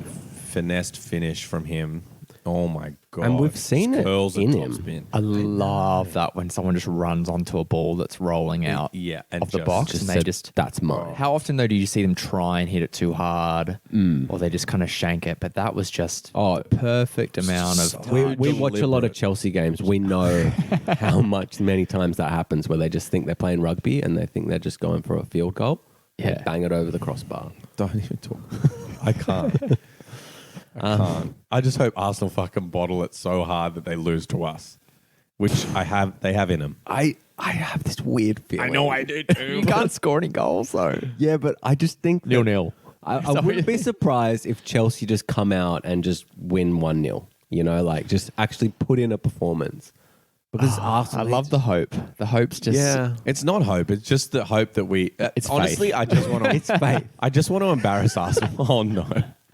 finessed finish from him. Oh my god! And we've seen it Curls in at top him. spin. I love that when someone just runs onto a ball that's rolling out Yeah, and of the just- box, Just and they said, just. that's mine. How often though do you see them try and hit it too hard, or they just kind of shank it? But that was just Oh, perfect amount of. So- We watch a lot of deliberate. Chelsea games. We know how many times that happens where they just think they're playing rugby and they think they're just going for a field goal. Yeah. And bang it over the crossbar. Don't even talk. I can't. I can't. I just hope Arsenal fucking bottle it so hard that they lose to us, which they have in them. I have this weird feeling. do too. You can't score any goals though. Yeah, but I just think that- 0-0. I wouldn't be surprised if Chelsea just come out and just win 1-0. You know, like just actually put in a performance. Because I Arsenal, love the hope. The hope's just. yeah. It's not hope. It's just the hope that we. It's honestly, faith. I just want to. It's faith. I just want to embarrass Arsenal. Oh no.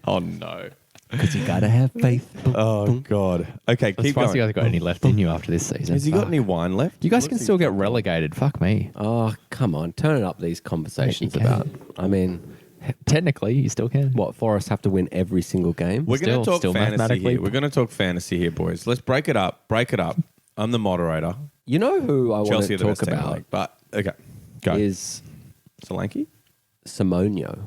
Oh no. Because you gotta have faith. Oh god. Okay, I'm keep surprised you going. guys got any left in you after this season. Has he got Fuck. any wine left? You guys can still get relegated. Fuck me. Oh, come on. Turn up these conversations Yeah, you about. I mean, Technically, you still can. what, Forest have to win every single game? We're going to talk still fantasy mathematically- here. We're going to talk fantasy here, boys. Let's break it up. Break it up. I'm the moderator. You know who I want Chelsea to are the talk best team in the about league. But okay, go. is Solanke? Simonio.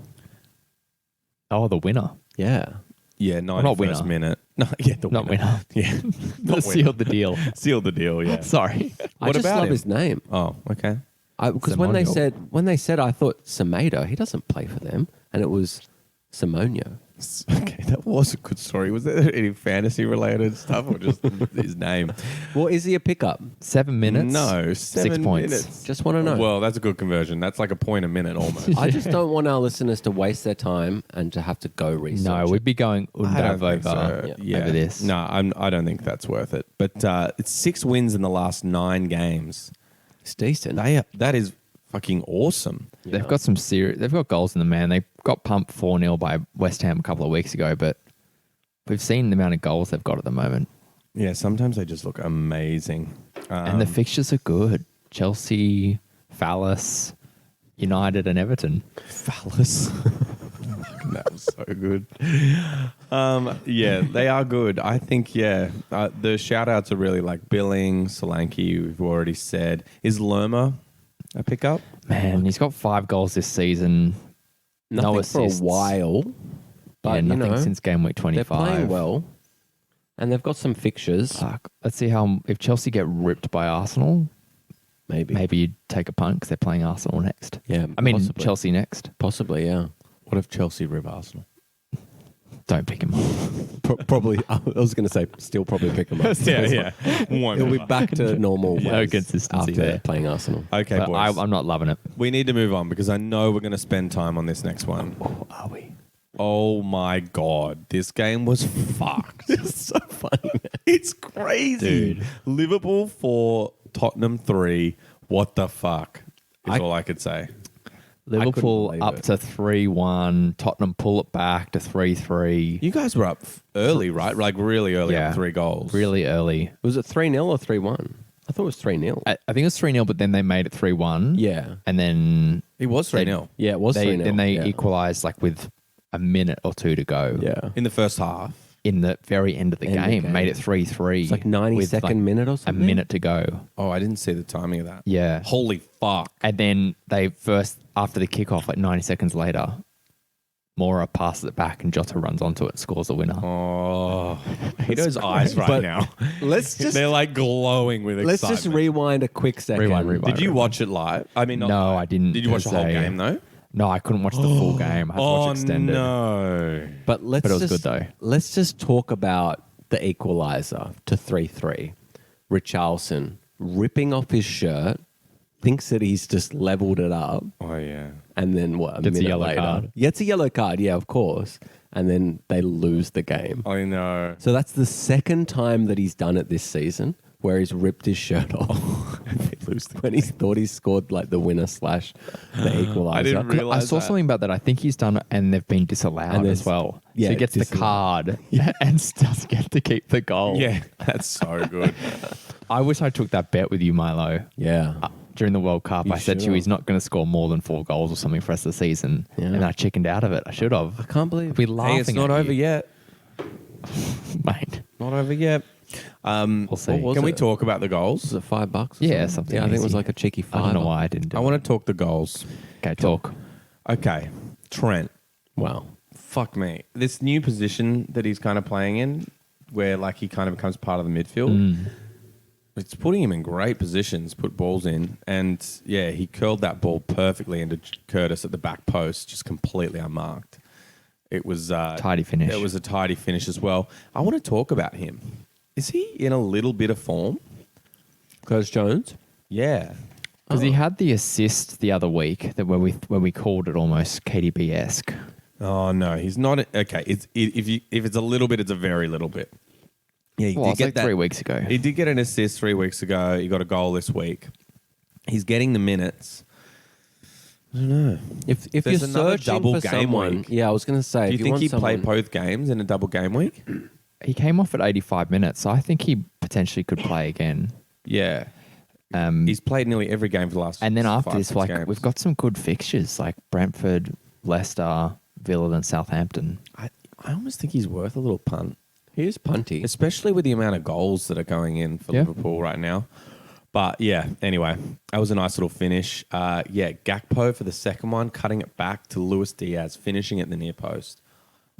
Oh, the winner. Yeah. Yeah, not 91st winner. minute. No, yeah, the Not winner. winner. Yeah, That sealed the deal. sealed the deal. Yeah. Sorry. I What just about love him? his name. Oh, okay. Because Simonio. when they said, I thought Semedo, he doesn't play for them, and it was Simonio. Okay, that was a good story. Was there any fantasy related stuff or just his name? Well, is he a pickup? 7 minutes. No, 6 7 points. minutes. Just want to know. Well, that's a good conversion. That's like a point a minute almost. I just don't want our listeners to waste their time and to have to go research. No, we'd be going I don't Undav think over, so. over this. No, I don't think that's worth it. But it's 6 wins in the last 9 games. It's decent. That is fucking awesome. They've got some serious. They've got goals in the man. They got pumped 4-0 by West Ham a couple of weeks ago, but we've seen the amount of goals they've got at the moment, Yeah, sometimes they just look amazing. and the fixtures are good. Chelsea, Palace, United, and Everton. Phallus. That was so good. Yeah, they are good. I think, the shout outs are really like Billing, Solanke, we've already said. Is Lerma a pickup? Man, he's got 5 goals this season. Nothing no for a assists. while. But, Yeah, nothing you know, since game week 25. they're playing well. And they've got some fixtures. Fuck. Let's see how if Chelsea get ripped by Arsenal. Maybe. Maybe you'd take a punt because they're playing Arsenal next. Yeah. I mean possibly. Chelsea next. Possibly, yeah. What if Chelsea rip Arsenal? Don't pick him up. Probably. I was going to say, still probably pick them up. Won't It'll be matter. back to normal. No ways consistency after there. playing Arsenal. Okay, But boys. I'm not loving it. We need to move on because I know we're going to spend time on this next one. Are we? Oh my God. This game was fucked. It's so funny. It's crazy. Dude. Liverpool 4, Tottenham 3. What the fuck is all I could say. Liverpool believe up it. to 3-1. Tottenham pull it back to 3-3. You guys were up early, right? Like really early, Yeah. up 3 goals. Really early. Was it 3-0 or 3-1? I thought it was 3-0. I think it was 3-0, but then they made it 3-1. Yeah. And then It was 3-0 Yeah, it was 3-0. then they yeah. equalised like with a minute or 2 to go. Yeah. in the first half. In the very end of the End of game. game. Made it 3-3. It's like 92nd minute or A something. minute to go. Oh, I didn't see the timing of that. Yeah. Holy fuck. And then they first, after the kickoff, like 90 seconds later, Mora passes it back and Jota runs onto it and scores the winner. Oh, Hito's eyes right But now. Let's just They're like glowing with let's excitement. just rewind a quick second. Rewind. Did you watch it live? I mean, not No, live. I didn't Did you watch the per whole se. game though? No, I couldn't watch the full game. I had to watch extended. no. But let's But it was just, good, though. Let's just talk about the equaliser to 3-3. Richarlison ripping off his shirt, thinks that he's just leveled it up, Oh yeah. and then what? Gets a minute yellow later, card. Gets a yellow card, yeah, of course. And then they lose the game. I know. So that's the second time that he's done it this season, where he's ripped his shirt off. when he thought he scored like the winner / the equalizer. I didn't I realize saw something about that. I think he's done it and they've been disallowed And as there's- well. yeah, so he gets the card and doesn't get to keep the goal. Yeah, that's so good. I wish I took that bet with you, Milo. Yeah. During the World Cup, You I said to you should've. he's not going to score more than 4 goals or something for us this season. Yeah. And I chickened out of it. I should have. I can't believe I'd be laughing Hey, it's not at over you, yet. mate. Not over yet. We'll see. was Can we it? talk about the goals? Was it $5? or Yeah, something Yeah, I think it was easy. like a cheeky I $5. don't know why I didn't do I it. want to talk the goals. Okay, talk. Okay, Trent. Wow. Fuck me. This new position that he's kind of playing in, where like he kind of becomes part of the midfield, it's putting him in great positions, put balls in, and yeah, he curled that ball perfectly into Curtis at the back post, just completely unmarked. It was Tidy finish. It was a tidy finish as well. I want to talk about him. Is he in a little bit of form? Curtis Jones? Yeah. Because he had the assist the other week that when we called it almost KDB-esque. Oh no, he's not. Okay, if it's a little bit, it's a very little bit. Yeah, he Well, it's like 3 weeks ago. He did get an assist 3 weeks ago. He got a goal this week. He's getting the minutes. I don't know. If There's you're another searching double for game someone, week. yeah, I was going to say, Do if you think want he'd play someone- both games in a double game week? He came off at 85 minutes, so I think he potentially could play again. Yeah. Um, He's played nearly every game for the last. and then after 5, this, 6 like games. we've got some good fixtures like Brentford, Leicester, Villa, and Southampton. I almost think he's worth a little punt, He is punty. especially with the amount of goals that are going in for Yeah. Liverpool right now. But yeah, anyway, that was a nice little finish. Yeah, Gakpo for the second one, cutting it back to Luis Diaz, finishing at the near post.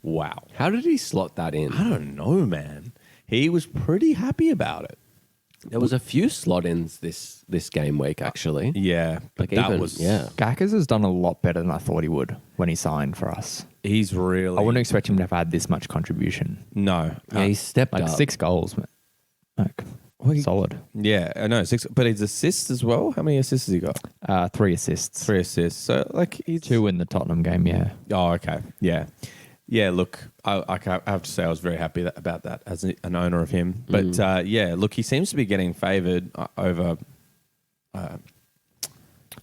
Wow. How did he slot that in? I don't know, man. He was pretty happy about it. There was a few slot-ins this game week, actually. Yeah, but Like that even, was yeah. Gackers has done a lot better than I thought he would when he signed for us. He's really I wouldn't expect him to have had this much contribution. no. Yeah, he stepped Like up. 6 goals, man. Like, solid. Yeah, I know 6, but his assists as well. How many assists has he got? 3 assists. 3 assists. So like he's 2 in the Tottenham game, yeah. Oh, okay. Yeah. Yeah, look, I have to say I was very happy about that as an owner of him. But yeah, look, he seems to be getting favoured over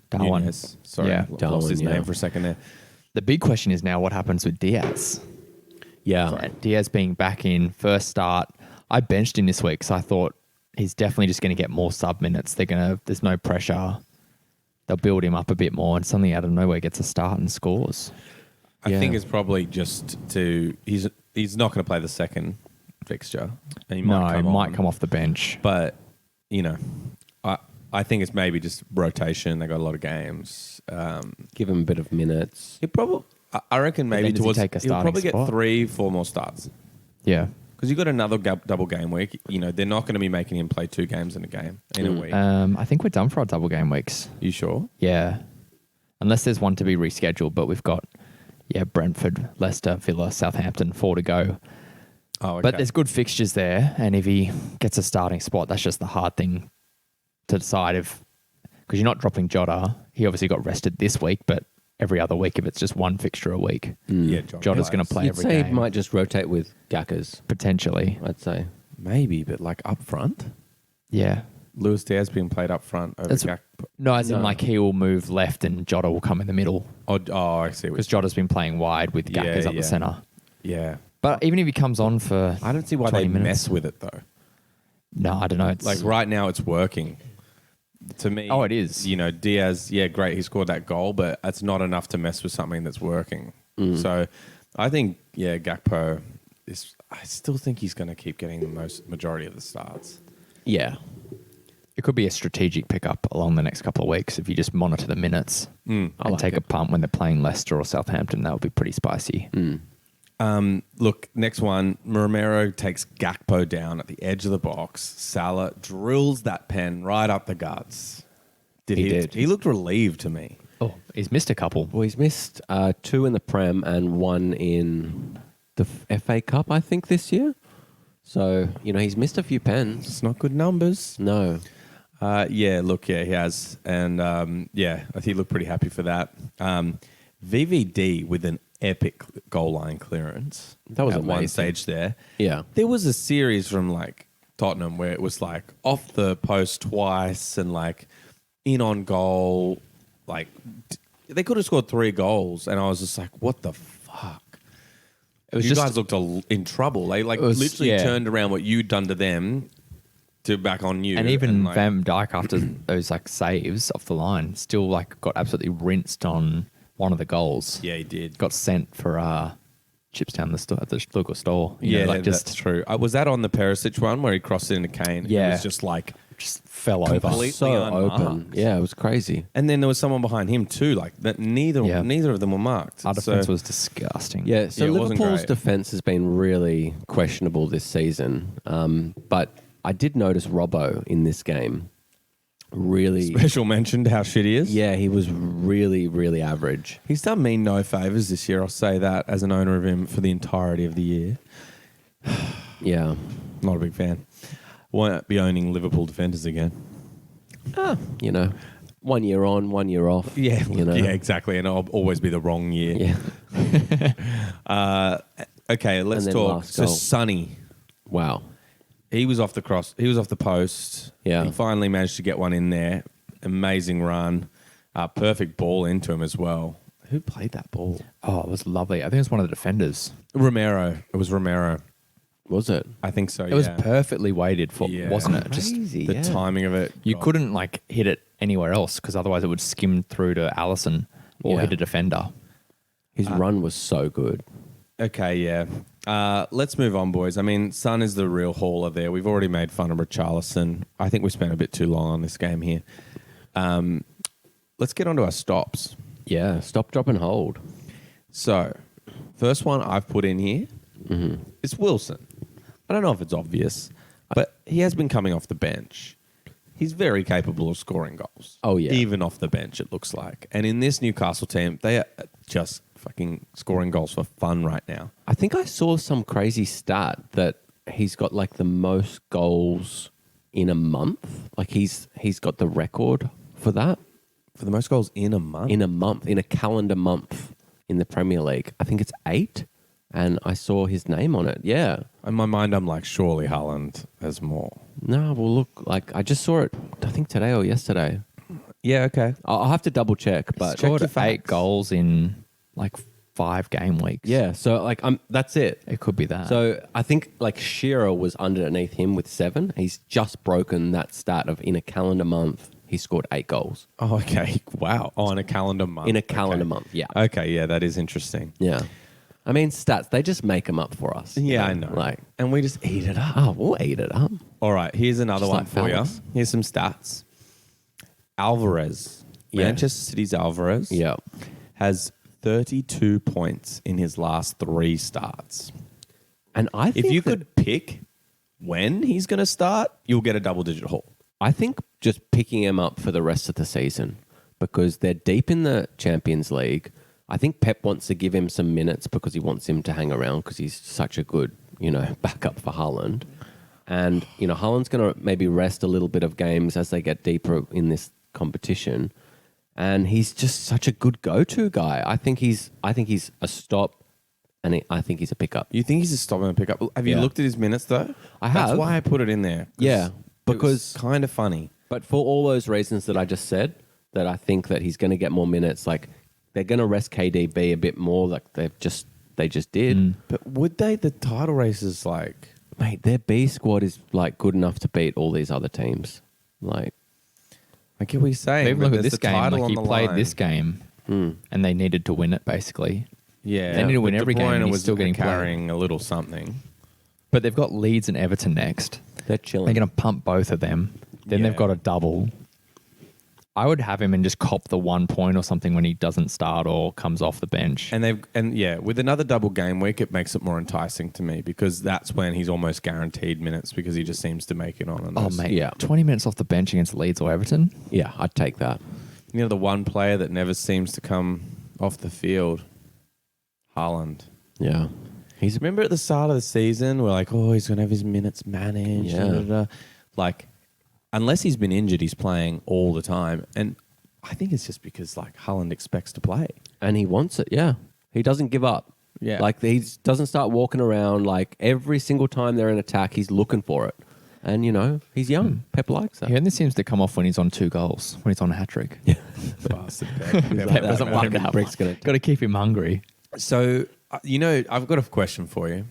Darwin. Nunez. Sorry, Yeah. lost his Darwin, name yeah. for a second there. The big question is now what happens with Diaz? Yeah. Diaz being back in, first start. I benched him this week because I thought he's definitely just going to get more sub minutes. There's no pressure. They'll build him up a bit more and suddenly out of nowhere gets a start and scores. I Yeah. think it's probably just he's not going to play the second fixture. And he might might come off the bench. But, you know, I think it's maybe just rotation. They got a lot of games. Give him a bit of minutes. He probably, I reckon maybe then does he towards, take a he'll starting probably get spot? 3-4 more starts. Yeah. Because you've got another double game week. You know, they're not going to be making him play 2 games in a week. I think we're done for our double game weeks. You sure? Yeah. Unless there's one to be rescheduled, but we've got, Brentford, Leicester, Villa, Southampton, 4 to go. Oh, okay. But there's good fixtures there, and if he gets a starting spot, that's just the hard thing to decide because you're not dropping Jota. He obviously got rested this week, but every other week, if it's just one fixture a week, Yeah, Jota's going to play You'd every say game. he might just rotate with Gackers, Potentially. I'd say. Maybe, but like up front? Yeah. Luis Diaz being played up front over That's- Gakpo. No, as in No. like he will move left and Jota will come in the middle Oh, I see. because Jota's been playing wide with Yeah, Gackers up yeah. the centre. Yeah. But even if he comes on for I don't see why 20 they minutes. mess with it, though. No, I don't know. It's Like right now, it's working. To me, Oh, it is. You know, Diaz, yeah, great. He scored that goal, but it's not enough to mess with something that's working. So I think, yeah, Gakpo is. I still think he's going to keep getting the majority of the starts. Yeah. It could be a strategic pickup along the next couple of weeks if you just monitor the minutes and like take it. a punt when they're playing Leicester or Southampton. That would be pretty spicy. Look, next one, Romero takes Gakpo down at the edge of the box. Salah drills that pen right up the guts. He did. He looked relieved to me. Oh, he's missed a couple. Well, he's missed 2 in the Prem and 1 in the FA Cup, I think, this year. So, he's missed a few pens. It's not good numbers. No. He has. And I think he looked pretty happy for that. VVD with an epic goal line clearance. That was at one amazing. stage there. Yeah. There was a series from like Tottenham, where it was like off the post twice and like in on goal. Like they could have scored 3 goals, and I was just like, "What the fuck?" It was You just guys looked in trouble. They like It was- literally yeah. turned around what you'd done to them to back on you. and even like, Van Dijk after those like saves off the line still like got absolutely rinsed on one of the goals. yeah, he did. Got sent for chips down the store at the local store. You Yeah, know, like that's true. Was that on the Perisic one where he crossed it into Kane? Yeah. It was just like, just fell over. Completely So unmarked. open. Yeah, it was crazy. and then there was someone behind him too. Like that, neither of them were marked. Our defense So- was disgusting. Yeah, so Yeah, it wasn't Liverpool's great. defense has been really questionable this season. But I did notice Robbo in this game. Really, special mention to how shit he is. yeah, he was really, really average. He's done me no favors this year. I'll say that as an owner of him for the entirety of the year. Yeah, Not a big fan. Won't be owning Liverpool defenders again. you know, 1 year on, 1 year off. Yeah, you know, yeah, exactly. And I'll always be the wrong year. yeah. Okay, let's And then talk. last So goal. Sonny, Wow. he was off the cross. He was off the post. Yeah. He finally managed to get one in there. Amazing run. Perfect ball into him as well. Who played that ball? Oh, it was lovely. I think it was one of the defenders. Romero. It was Romero. Was it? I think so. It was perfectly weighted for, Yeah. wasn't it? Just Crazy. the yeah. timing of it. you God. couldn't like hit it anywhere else because otherwise it would skim through to Allison or Yeah. hit a defender. His run was so good. Okay, yeah. Let's move on, boys. I mean, Son is the real hauler there. We've already made fun of Richarlison. I think we spent a bit too long on this game here. Let's get on to our stops. Yeah, stop, drop, and hold. So, first one I've put in here is Wilson. I don't know if it's obvious, but he has been coming off the bench. He's very capable of scoring goals. Oh, yeah. Even off the bench, it looks like. And in this Newcastle team, they are just fucking scoring goals for fun right now. I think I saw some crazy stat that he's got like the most goals in a month. Like he's got the record for that For the most goals in a month. in a calendar month in the Premier League. I think it's 8, and I saw his name on it. Yeah. In my mind, I'm like, surely Haaland has more. No, well, look, like I just saw it. I think today or yesterday. Yeah, okay. I'll have to double check, but Scored your 8 facts. goals in like 5 game weeks. yeah. So like that's it. It could be that. So I think like Shearer was underneath him with 7. He's just broken that stat of in a calendar month he scored 8 goals. Oh, okay. Wow. Oh, in a calendar month. In a calendar Okay. month, yeah. Okay, yeah, that is interesting. Yeah. I mean, stats, they just make them up for us. Yeah, you I know. Like, And we just eat it up. oh, we'll eat it up. All right, here's another Just one like for you. fellas. Here's some stats. Alvarez. Yeah. Manchester City's Alvarez Yeah. has 32 points in his last 3 starts. And I think If you that- could pick when he's going to start, you'll get a double-digit haul. I think just picking him up for the rest of the season because they're deep in the Champions League. I think Pep wants to give him some minutes because he wants him to hang around because he's such a good, backup for Haaland. And, Haaland's going to maybe rest a little bit of games as they get deeper in this competition. And he's just such a good go-to guy. I think he's a stop and I think he's a pickup. You think he's a stop and pick up? Have you Yeah. looked at his minutes, though? I That's have. why I put it in there. Yeah, Because because kind of funny. But for all those reasons that I just said, that I think that he's going to get more minutes. Like they're going to rest KDB a bit more, like they just did. But would they? The title race is like... Mate, their B squad is like good enough to beat all these other teams. Like, I get what you're saying. But even but look at there's this the game. title Like on he the played line. this game and they needed to win it basically. Yeah, They need to win but every De game, and Bruyne he's was still getting played. carrying a little something. But they've got Leeds and Everton next. they're chilling. They're going to pump both of them. Then Yeah. they've got a double. I would have him and just cop the 1 point or something when he doesn't start or comes off the bench. And yeah, with another double game week, it makes it more enticing to me because that's when he's almost guaranteed minutes because he just seems to make it on. And Oh, those- mate. Yeah. 20 minutes off the bench against Leeds or Everton? Yeah, I'd take that. the one player that never seems to come off the field, Haaland. Yeah, he's Remember at the start of the season, we're like, oh, he's going to have his minutes managed. Yeah. da, da, da. Like, unless he's been injured, he's playing all the time. And I think it's just because, like, Haaland expects to play. and he wants it. Yeah, he doesn't give up. Yeah. like he doesn't start walking around. Like every single time they're in attack, he's looking for it. And, he's young. Pep likes that. He only seems to come off when he's on 2 goals, when he's on a hat trick. Bastard Pep. Pep doesn't want that. Brick's gonna Got to keep him hungry. So, I've got a question for you.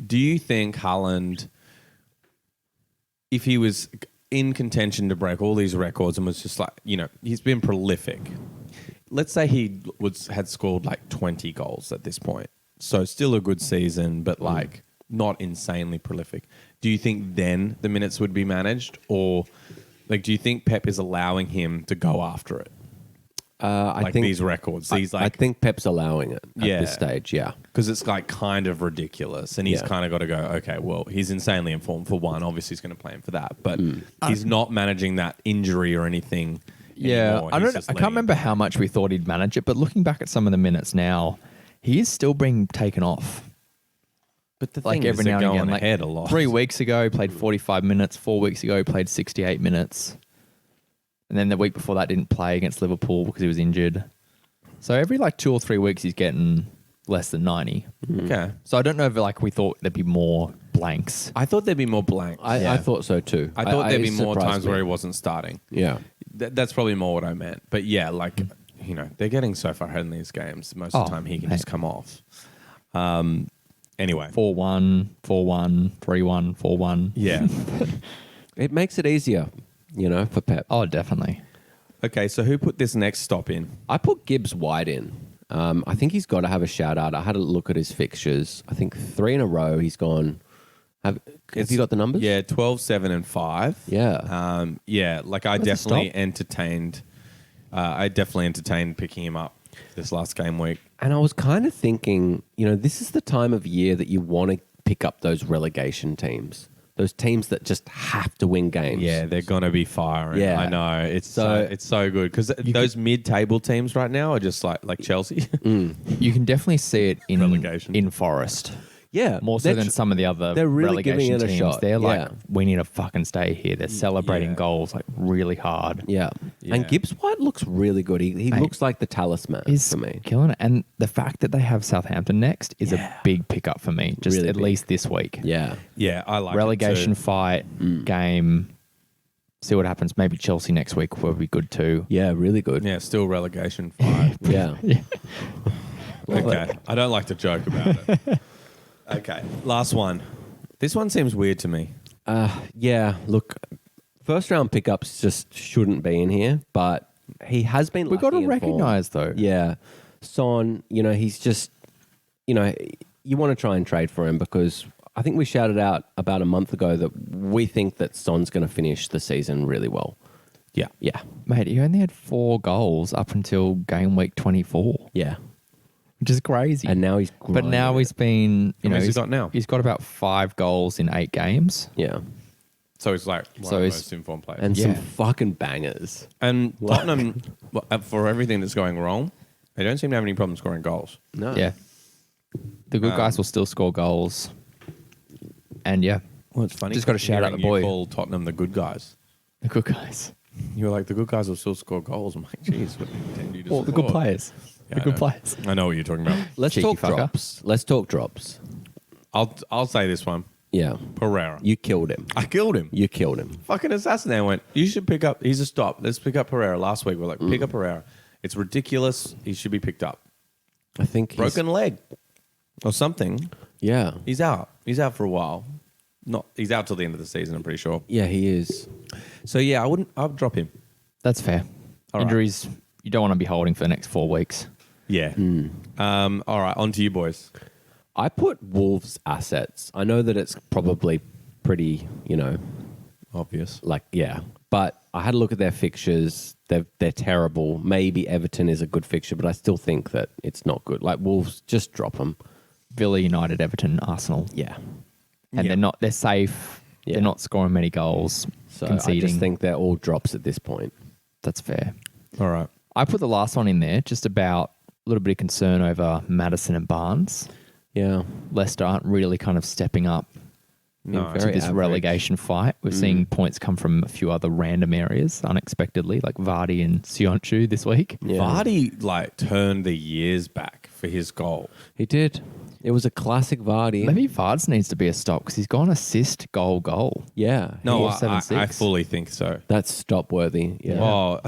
Do you think Haaland, if he was in contention to break all these records and was just like, he's been prolific. Let's say he had scored like 20 goals at this point. So still a good season, but like not insanely prolific. Do you think then the minutes would be managed? Or like, do you think Pep is allowing him to go after it? I think these records, I think Pep's allowing it at this stage. Yeah, because it's like kind of ridiculous, and he's kind of got to go. Okay, well, he's insanely informed for one. Obviously, he's going to play him for that, but he's not managing that injury or anything. Yeah, anymore. I can't remember how much we thought he'd manage it, but looking back at some of the minutes now, he is still being taken off. But the Like thing every is, now they're and again, going like ahead a lot. 3 weeks ago, he played 45 minutes. 4 weeks ago, he played 68 minutes. And then the week before that, didn't play against Liverpool because he was injured. So every like 2 or 3 weeks, he's getting less than 90. Okay, So I don't know if we thought there'd be more blanks. I thought there'd be more blanks. I thought so too. I thought there'd be it more surprised times me. where he wasn't starting. Yeah, That's probably more what I meant. But yeah, like they're getting so far ahead in these games. Most of the time, he can just come off. Anyway, 4-1, 4-1, 3-1, 4-1. yeah. it makes it easier, for Pep. Oh, definitely. Okay, so who put this next stop in? I put Gibbs White in. I think he's got to have a shout out. I had a look at his fixtures. I think 3 in a row he's gone. Have you got the numbers? Yeah, 12, 7, and 5. Yeah. Yeah, like I Where's the definitely stop? entertained picking him up this last game week. And I was kind of thinking, this is the time of year that you want to pick up those relegation teams. Those teams that just have to win games. Yeah, they're gonna be firing. Yeah. I know. It's so good because those mid-table teams right now are just like Chelsea. You can definitely see it in Relegation. in Forest. Yeah. More so than some of the other they're really relegation giving it a teams. shot. They're like, Yeah. we need to fucking stay here. They're celebrating Yeah. goals like really hard. Yeah. Yeah. And Gibbs White looks really good. He Mate, looks like the talisman Is for me. killing it. And the fact that they have Southampton next is a big pickup for me, just Really at big. least this week. Yeah. Yeah, I like Relegation it too. fight, game. See what happens. Maybe Chelsea next week will be good too. Yeah, really good. Yeah, still relegation 5. Yeah. Okay, I don't like to joke about it. Okay, last one. This one seems weird to me. Yeah, look, first round pickups just shouldn't be in here, but he has been We've got to lucky in form. recognise though. Yeah. Son, he's just, you want to try and trade for him because I think we shouted out about a month ago that we think that Son's going to finish the season really well. Yeah. Yeah. Mate, he only had 4 goals up until game week 24, Yeah. which is crazy. And now he's But now he's been, How many's he got now? He's got about 5 goals in 8 games. Yeah. So he's like one So of the he's- most informed players. And Yeah. some fucking bangers. And Tottenham, for everything that's going wrong, they don't seem to have any problem scoring goals. No. Yeah. The good guys will still score goals. And yeah, Well, it's funny. Just gotta shout out the hearing boy. You call Tottenham the good guys. the good guys. You were like, the good guys will still score goals. I'm like, geez, what do you intend you to All the score? good players. Yeah, The I good know. players. I know what you're talking about. Let's Cheeky talk fucker. drops. Let's talk drops. I'll say this one. Yeah. Pereira. You killed him. I killed him. You killed him. Fucking assassin went, you should pick up. He's a stop. Let's pick up Pereira. Last week, we're like, pick up Pereira. It's ridiculous. He should be picked up. I think he's... Broken leg or something. Yeah. He's out. He's out for a while. He's out till the end of the season, I'm pretty sure. Yeah, he is. So yeah, I'd drop him. That's fair. All right. Injuries, you don't want to be holding for the next 4 weeks. Yeah. All right, on to you boys. I put Wolves assets. I know that it's probably pretty, Obvious. but I had a look at their fixtures. They're terrible. Maybe Everton is a good fixture, but I still think that it's not good. Like Wolves, just drop them. Villa, United, Everton, Arsenal. Yeah. And Yeah. they're safe. Yeah. They're not scoring many goals, So conceding. I just think they're all drops at this point. That's fair. All right. I put the last one in there just about a little bit of concern over Madison and Barnes. Yeah. Leicester aren't really kind of stepping up No. to very this average. relegation fight. We're seeing points come from a few other random areas unexpectedly, like Vardy and Sionchu this week. Yeah. Vardy turned the years back for his goal. He did. It was a classic Vardy. Maybe Vards needs to be a stop because he's gone assist, goal. Yeah. No, Four, seven, I six. fully think so. That's stop worthy. Yeah. Oh,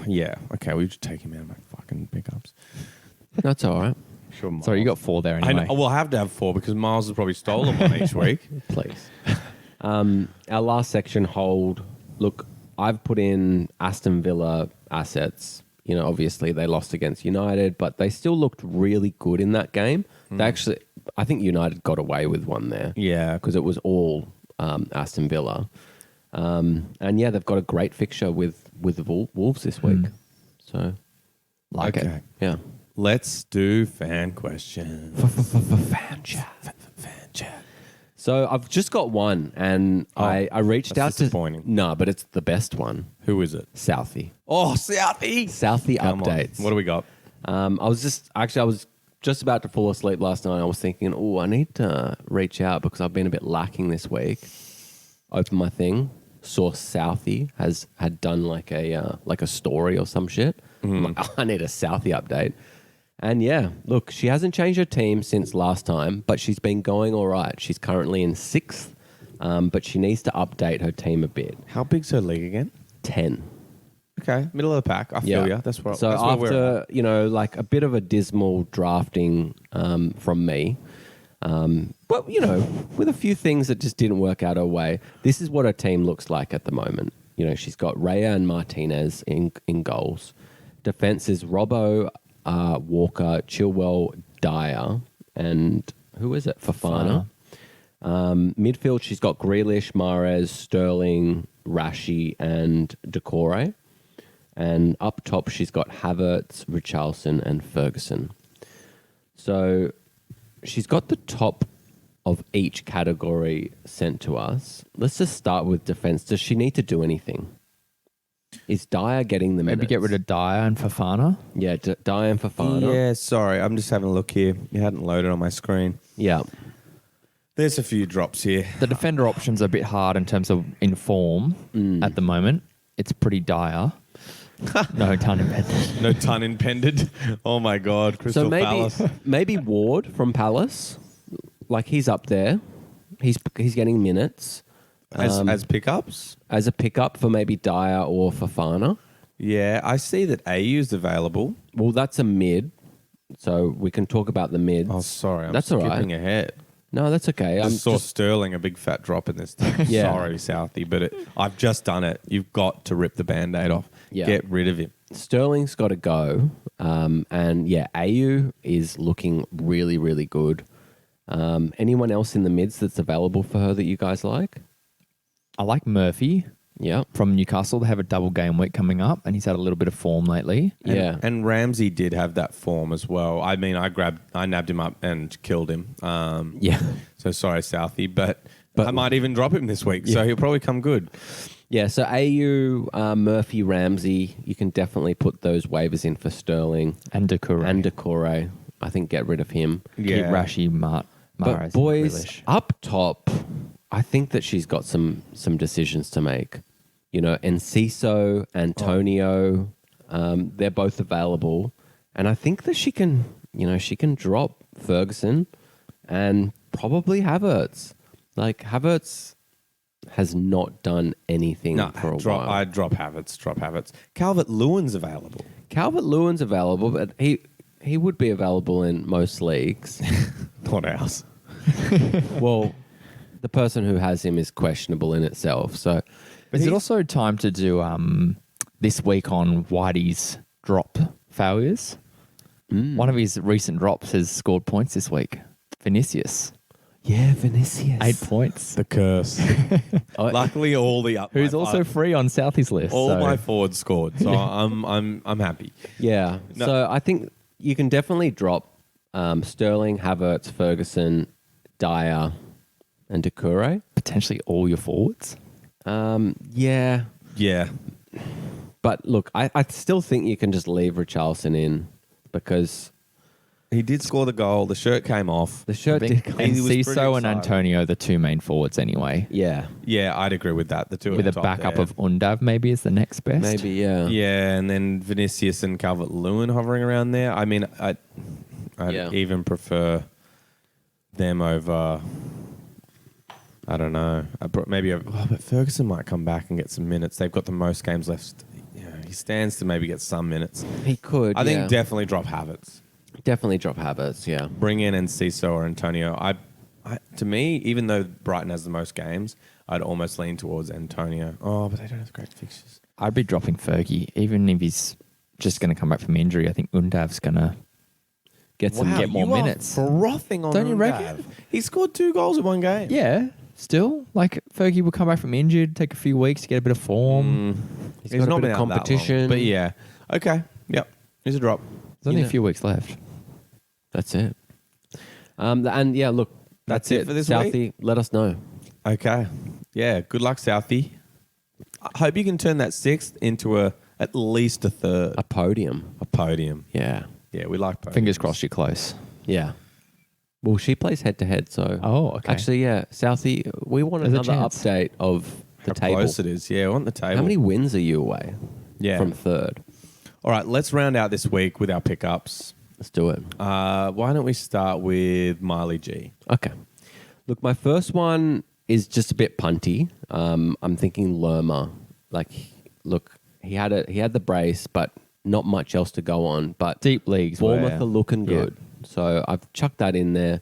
yeah. Okay, we should take him out of my fucking pickups. That's all right. Sure. Sorry, you got 4 there I anyway. know, we'll have to have 4 because Miles has probably stolen one each week. Please. Our last section, hold. Look, I've put in Aston Villa assets. You know, obviously they lost against United, but they still looked really good in that game. They actually, I think United got away with one there. Yeah. Because it was all Aston Villa. And yeah, they've got a great fixture with the Wolves this week. So, Like Okay. it. yeah. Let's do fan questions. Fan chat. So I've just got one, and I reached out that's to... disappointing. No, but it's the best one. Who is it? Southie. Oh, Southie. Southie Come on. updates. What do we got? I was just about to fall asleep last night. I was thinking, oh, I need to reach out because I've been a bit lacking this week. Open my thing, saw Southie had done like a story or some shit. I'm like, oh, I need a Southie update. And yeah, look, she hasn't changed her team since last time, but she's been going all right. She's currently in 6th, but she needs to update her team a bit. How big's her league again? 10. Okay, middle of the pack. I feel ya. That's where. So that's where we're after at. like a bit of a dismal drafting from me, but with a few things that just didn't work out her way, this is what her team looks like at the moment. She's got Raya and Martinez in goals. Defense is Robbo, Walker, Chilwell, Dyer, and who is it? Fofana. Midfield, she's got Grealish, Mahrez, Sterling, Rashi, and Decore. And up top, she's got Havertz, Richarlison, and Ferguson. So she's got the top of each category sent to us. Let's just start with defense. Does she need to do anything? Is Dyer getting the minutes? Maybe get rid of Dyer and Fofana. Yeah, Dyer and Fofana. Yeah, sorry. I'm just having a look here. You hadn't loaded on my screen. Yeah. There's a few drops here. The defender options are a bit hard in terms of in form at the moment. It's pretty dire. No ton impended. No ton impended. Oh my God, Crystal So maybe Palace. maybe Ward from Palace, like he's up there. He's getting minutes As pickups? as a pickup for maybe Dyer or Fofana. Yeah, I see that AU's available. Well, that's a mid, so we can talk about the mids. Oh, sorry. I'm That's all right. skipping ahead. No, that's okay. I I'm saw just, Sterling a big fat drop in this thing. Yeah. Sorry, Southie, but I've just done it. You've got to rip the Band-Aid off. Yeah. Get rid of him. Sterling's got to go, and yeah, AU is looking really, really good. Anyone else in the mids that's available for her that you guys like? I like Murphy Yeah, from Newcastle. They have a double game week coming up, and he's had a little bit of form lately. yeah. And Ramsey did have that form as well. I mean, I nabbed him up and killed him. Yeah. So sorry, Southie, but I might even drop him this week. So he'll probably come good. Yeah, so AU, Murphy, Ramsey, you can definitely put those waivers in for Sterling And Decore. and Decore. I think get rid of him. Keep Yeah. Rashi, Mahrez, But and boys, Grealish. up top, I think that she's got some decisions to make. Enciso, Antonio, they're both available. And I think that she can drop Ferguson and probably Havertz. Like, Havertz has not done anything for a while. I'd drop Havertz. Calvert-Lewin's available. Calvert-Lewin's available, but he would be available in most leagues. Not ours. Well, the person who has him is questionable in itself. So, Is it also time to do this week on Whitey's drop failures? One of his recent drops has scored points this week. Vinicius, yeah, Vinicius. 8 points. The curse. Luckily, all the up. Who's also free on Southie's list. all so- my forwards scored, so I'm happy. Yeah. No. So I think you can definitely drop Sterling, Havertz, Ferguson, Dyer, and Decore. potentially all your forwards. Yeah. Yeah, But look, I still think you can just leave Richarlison in because he did score the goal. The shirt came off. the shirt did come. And He was pretty Ciso and excited. Antonio, the two main forwards anyway. Yeah. Yeah, I'd agree with that. The two With at a the top backup there. of Undav maybe is the next best. Maybe, yeah. Yeah, and then Vinicius and Calvert-Lewin hovering around there. I mean, I'd Yeah. even prefer them over. I don't know. But Ferguson might come back and get some minutes. They've got the most games left. He stands to maybe get some minutes. He could. I think definitely drop Havertz. Definitely drop Havertz, yeah. Bring in Enciso or Antonio. To me, even though Brighton has the most games, I'd almost lean towards Antonio. Oh, but they don't have great fixtures. I'd be dropping Fergie, even if he's just going to come back from injury. I think Undav's going to get more minutes. Frothing on Don't you Undav. reckon? He scored 2 goals in one game. Yeah, still. Like, Fergie will come back from injured, take a few weeks to get a bit of form. He's got a bit of been out that competition. long. But yeah. Okay. Yep. Here's a drop. There's only You a few weeks left. That's it. And yeah, look, That's it for this Southie, week? let us know. Okay. Yeah. Good luck, Southie. I hope you can turn that 6th into at least a 3rd. A podium. A podium. Yeah. Yeah, we like podiums. Fingers crossed you're close. Yeah. Well, she plays head to head, so. Oh, okay. Actually, yeah, Southie, we want There's a another chance. update of the How table. close it is. Yeah, we're on the table. How many wins are you away Yeah. from 3rd? All right, let's round out this week with our pickups. Let's do it. Why don't we start with Miley G? Okay. Look, my first one is just a bit punty. I'm thinking Lerma. Like, look, he had the brace, but not much else to go on. But Deep leagues. Bournemouth where- are looking Yeah. good. So I've chucked that in there.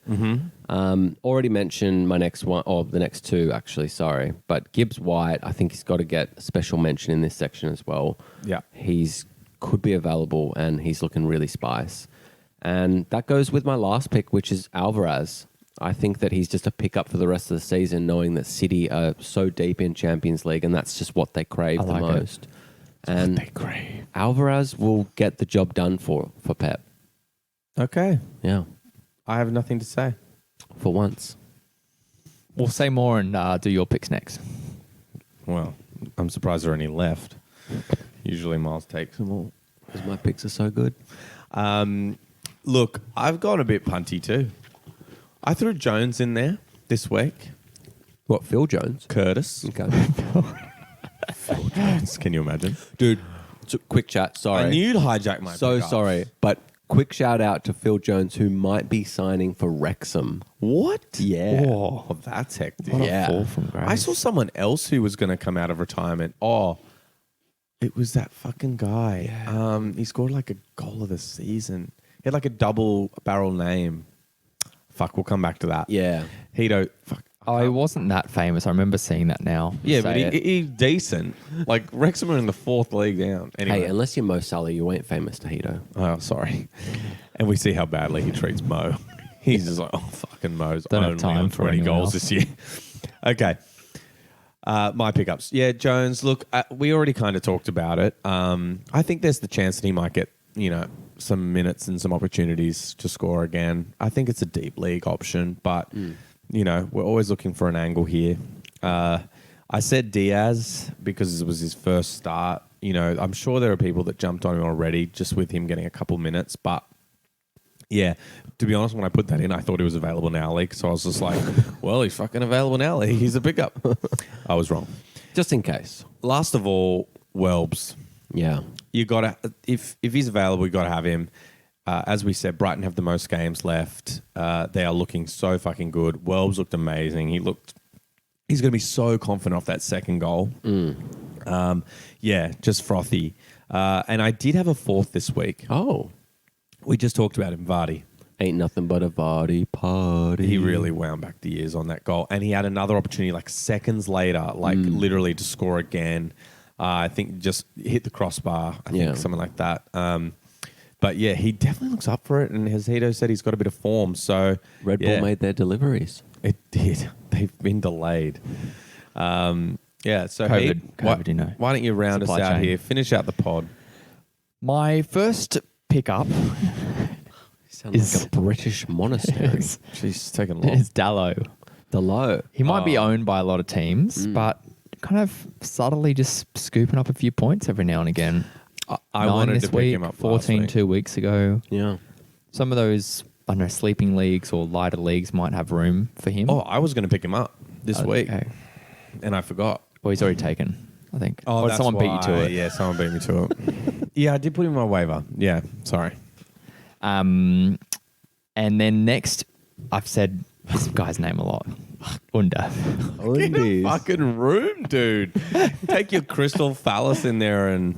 Already mentioned my next one, or the next 2, actually, sorry. But Gibbs White, I think he's got to get a special mention in this section as well. Yeah. He's could be available and he's looking really spice. And that goes with my last pick, which is Alvarez. I think that he's just a pickup for the rest of the season, knowing that City are so deep in Champions League and that's just what they crave I the like it. most. And They crave. Alvarez will get the job done for Pep. Okay. Yeah, I have nothing to say. for once. We'll say more and do your picks next. Well, I'm surprised there are any left. Usually Miles takes them all. Because my picks are so good. Look, I've gone a bit punty too. I threw Jones in there this week. What, Phil Jones? Curtis. Okay. Can you imagine? Dude, quick chat. Sorry. I knew you'd hijack my So pickups. sorry. But quick shout out to Phil Jones, who might be signing for Wrexham. What? Yeah. Oh, that's hectic. What a Yeah. fall from grace. I saw someone else who was going to come out of retirement. Oh, it was that fucking guy. He scored like a goal of the season. He had like a double barrel name. Fuck, we'll come back to that. Yeah. Hito. Fuck. Oh, he wasn't that famous. I remember seeing that now. Yeah, Say but it. he's decent. Like Wrexham are in the 4th league down. Anyway. Hey, unless you're Mo Salah, you ain't famous to Hito. Oh, sorry. And we see how badly he treats Mo. He's just like, oh, fucking Mo's Don't have only time on for 20 anyone goals else. this year. Okay. My pickups. Yeah, Jones, look, we already kind of talked about it. I think there's the chance that he might get, some minutes and some opportunities to score again. I think it's a deep league option, but, we're always looking for an angle here. I said Diaz because it was his first start. I'm sure there are people that jumped on him already just with him getting a couple minutes, but yeah, to be honest, when I put that in, I thought he was available in our league. So I was just like, well, he's fucking available now. He's a pickup. I was wrong. Just in case. Last of all, Welbs. Yeah. You got to, if he's available, you got to have him. As we said, Brighton have the most games left. They are looking so fucking good. Welbs looked amazing. He's going to be so confident off that second goal. Yeah, just frothy. And I did have a 4th this week. Oh. We just talked about him, Vardy. Ain't nothing but a Vardy party. He really wound back the years on that goal. And he had another opportunity like seconds later, literally to score again. I think just hit the crossbar, I think, something like that. But yeah, he definitely looks up for it. And as Hito said, he's got a bit of form. So Red Bull made their deliveries. It did. They've been delayed. Yeah, so COVID, why don't you round us Supply out chain. here? Finish out the pod. My first pickup Sounds like a British monastery. Jeez, it's taking long. is Dallo. The low. He might be owned by a lot of teams, but kind of subtly just scooping up a few points every now and again. I 9 wanted this to pick week, him up 14 last week. 2 weeks ago. Yeah. Some of those, I don't know, sleeping leagues or lighter leagues might have room for him. Oh, I was going to pick him up this week, Okay. and I forgot. Well, he's already taken, I think. Oh, or that's someone beat you why. to it. Yeah, someone beat me to it. Yeah, I did put him on my waiver. Yeah, sorry. And then next, I've said this guy's name a lot. Unda. Get a fucking room, dude. Take your crystal phallus in there and...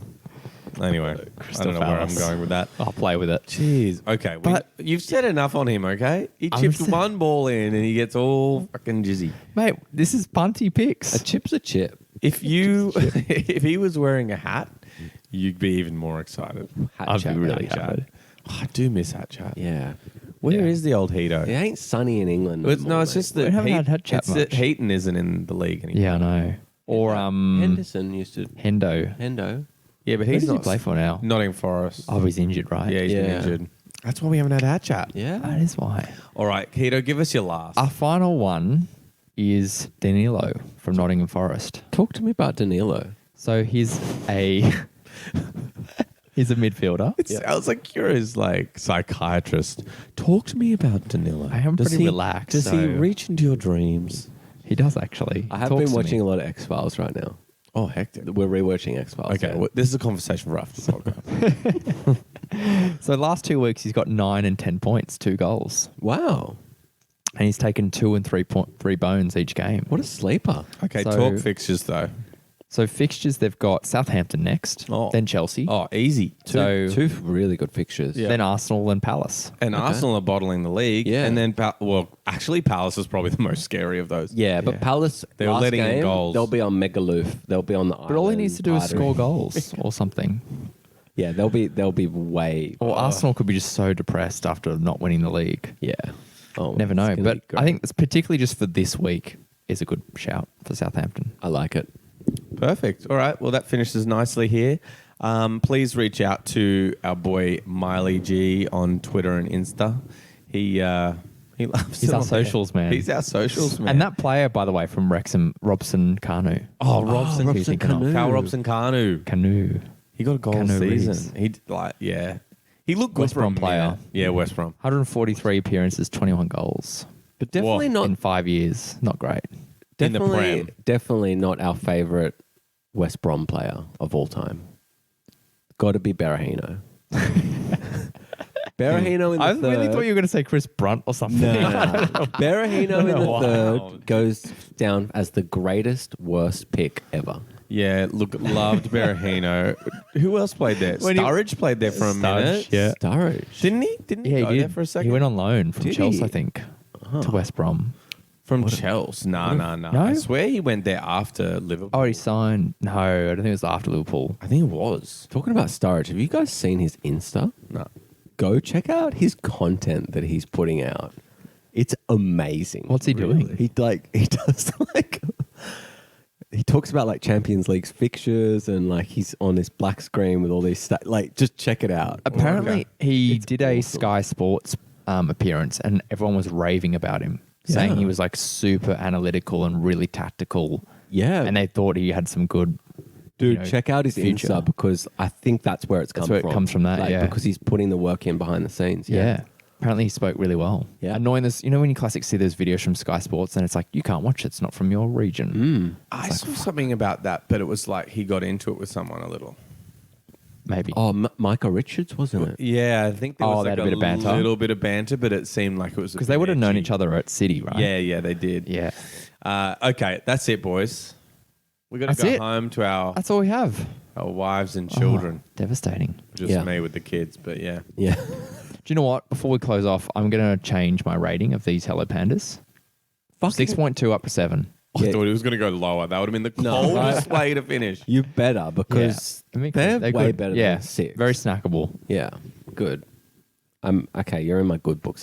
Anyway, I don't know where I'm phallus. going with that. I'll play with it. Jeez. Okay, But- you've said enough on him, okay? He I'm chipped sa- one ball in and he gets all fucking jizzy. Mate, this is punty picks. A chip's a chip. If if he was wearing a hat, you'd be even more excited. Hat I'd be chat, really hat chat. excited. Oh, I do miss hat chat. Yeah. Where is the old Hedo? It ain't sunny in England. It's, anymore, no, it's mate. just that We haven't had hat chat it's that much. Heaton isn't in the league anymore. Yeah, I know. Or Henderson used to. Hendo. Hendo. Yeah, but Who he's does he not play for now? Nottingham Forest. Oh, he's injured, right? Yeah, he's been Yeah. injured. That's why we haven't had hat chat. Yeah. That is why. All right, Hedo, give us your last. Our final one is Danilo from Nottingham Forest. Talk to me about Danilo. So he's a he's a midfielder. It sounds like you're his like psychiatrist. Talk to me about Danilo. I am Does pretty he, relaxed, Does he so- reach into your dreams? He does actually. I have Talks been to watching me. a lot of X Files right now. Oh, hectic. We're rewatching X Files. Okay, well, this is a conversation for after the podcast. So last 2 weeks he's got 9 and 10 points, 2 goals, Wow. and he's taken 2 and 3 bones each game. What a sleeper. Okay, So- talk fixtures though. So fixtures, they've got Southampton next, Oh. then Chelsea, Oh, easy. So- Two really good fixtures. Yeah. then Arsenal and Palace. And Okay. Arsenal are bottling the league. Yeah. And then, actually, Palace is probably the most scary of those. Yeah, but Yeah. Palace, They were last letting in game, goals. they'll be on Megaloof. They'll be on the But all he needs to do is score goals or something. Yeah, they'll be way. Or Arsenal could be just so depressed after not winning the league. Yeah. Oh, Never it's know. gonna But be great. I think it's particularly just for this week is a good shout for Southampton. I like it. Perfect. All right. Well, that finishes nicely here. Please reach out to our boy Miley G on Twitter and Insta. He loves He's it our on there. socials man. He's our socials man. And that player, by the way, from Wrexham, Robson Kanu. Robson, who you thinking of? Kanu. Cal Robson Kanu. Canu. He got a goal Kanu season. Reeves. He looked good West for Brom a player. minute. Yeah, West Brom. 143 appearances, 21 goals But definitely What? not. in 5 years. Not great. In the Definitely, Prem. definitely not our favorite West Brom player of all time. Got to be Berahino. Berahino in the I third. really thought you were going to say Chris Brunt or something. No. Berahino in the Wow. third goes down as the greatest worst pick ever. Yeah, look, loved Berahino. Who else played there? When he- Sturridge played there for a minute. yeah. Sturridge. Didn't he? Didn't he Yeah, go he there did. for a second? He went on loan from Did Chelsea, he? I think, to West Brom. From Chelsea. No. No? I swear he went there after Liverpool. Oh, he signed. No, I don't think it was after Liverpool. I think it was. Talking about Sturridge, have you guys seen his Insta? No. Go check out his content that he's putting out. It's amazing. What's he doing? He does like he talks about like Champions League fixtures and like he's on this black screen with all these like just check it out. Apparently, he It's did a awesome. Sky Sports appearance, and everyone was raving about him, saying Yeah. he was like super analytical and really tactical, Yeah. and they thought he had some good. Dude, you know, check out his future. Insta because I think that's where it's That's come where it from. comes from, that, Like, yeah. Because he's putting the work in behind the scenes. Yeah. Apparently, he spoke really well. Yeah. Annoying this, when you classic see those videos from Sky Sports, and it's like you can't watch it; it's not from your region. I saw something about that, but it was like he got into it with someone a little. Maybe. Oh, Micah Richards, wasn't it? Yeah, I think there Oh, was they like had a bit of banter? little bit of banter, but it seemed like it was because they would have known each other at City, right? Yeah, they did. Yeah. Okay, that's it, boys. We got to That's go it. home to our That's all we have. wives and children. Oh, devastating. Just Yeah. me with the kids, but yeah. Yeah. Do you know what? Before we close off, I'm going to change my rating of these Hello Pandas. 6.2 up to 7. I Yeah. thought he was going to go lower. That would have been the No. coldest way to finish. You better because Yeah. they're way good. better Yeah. than 6. Very snackable. Yeah, good. Okay, you're in my good books.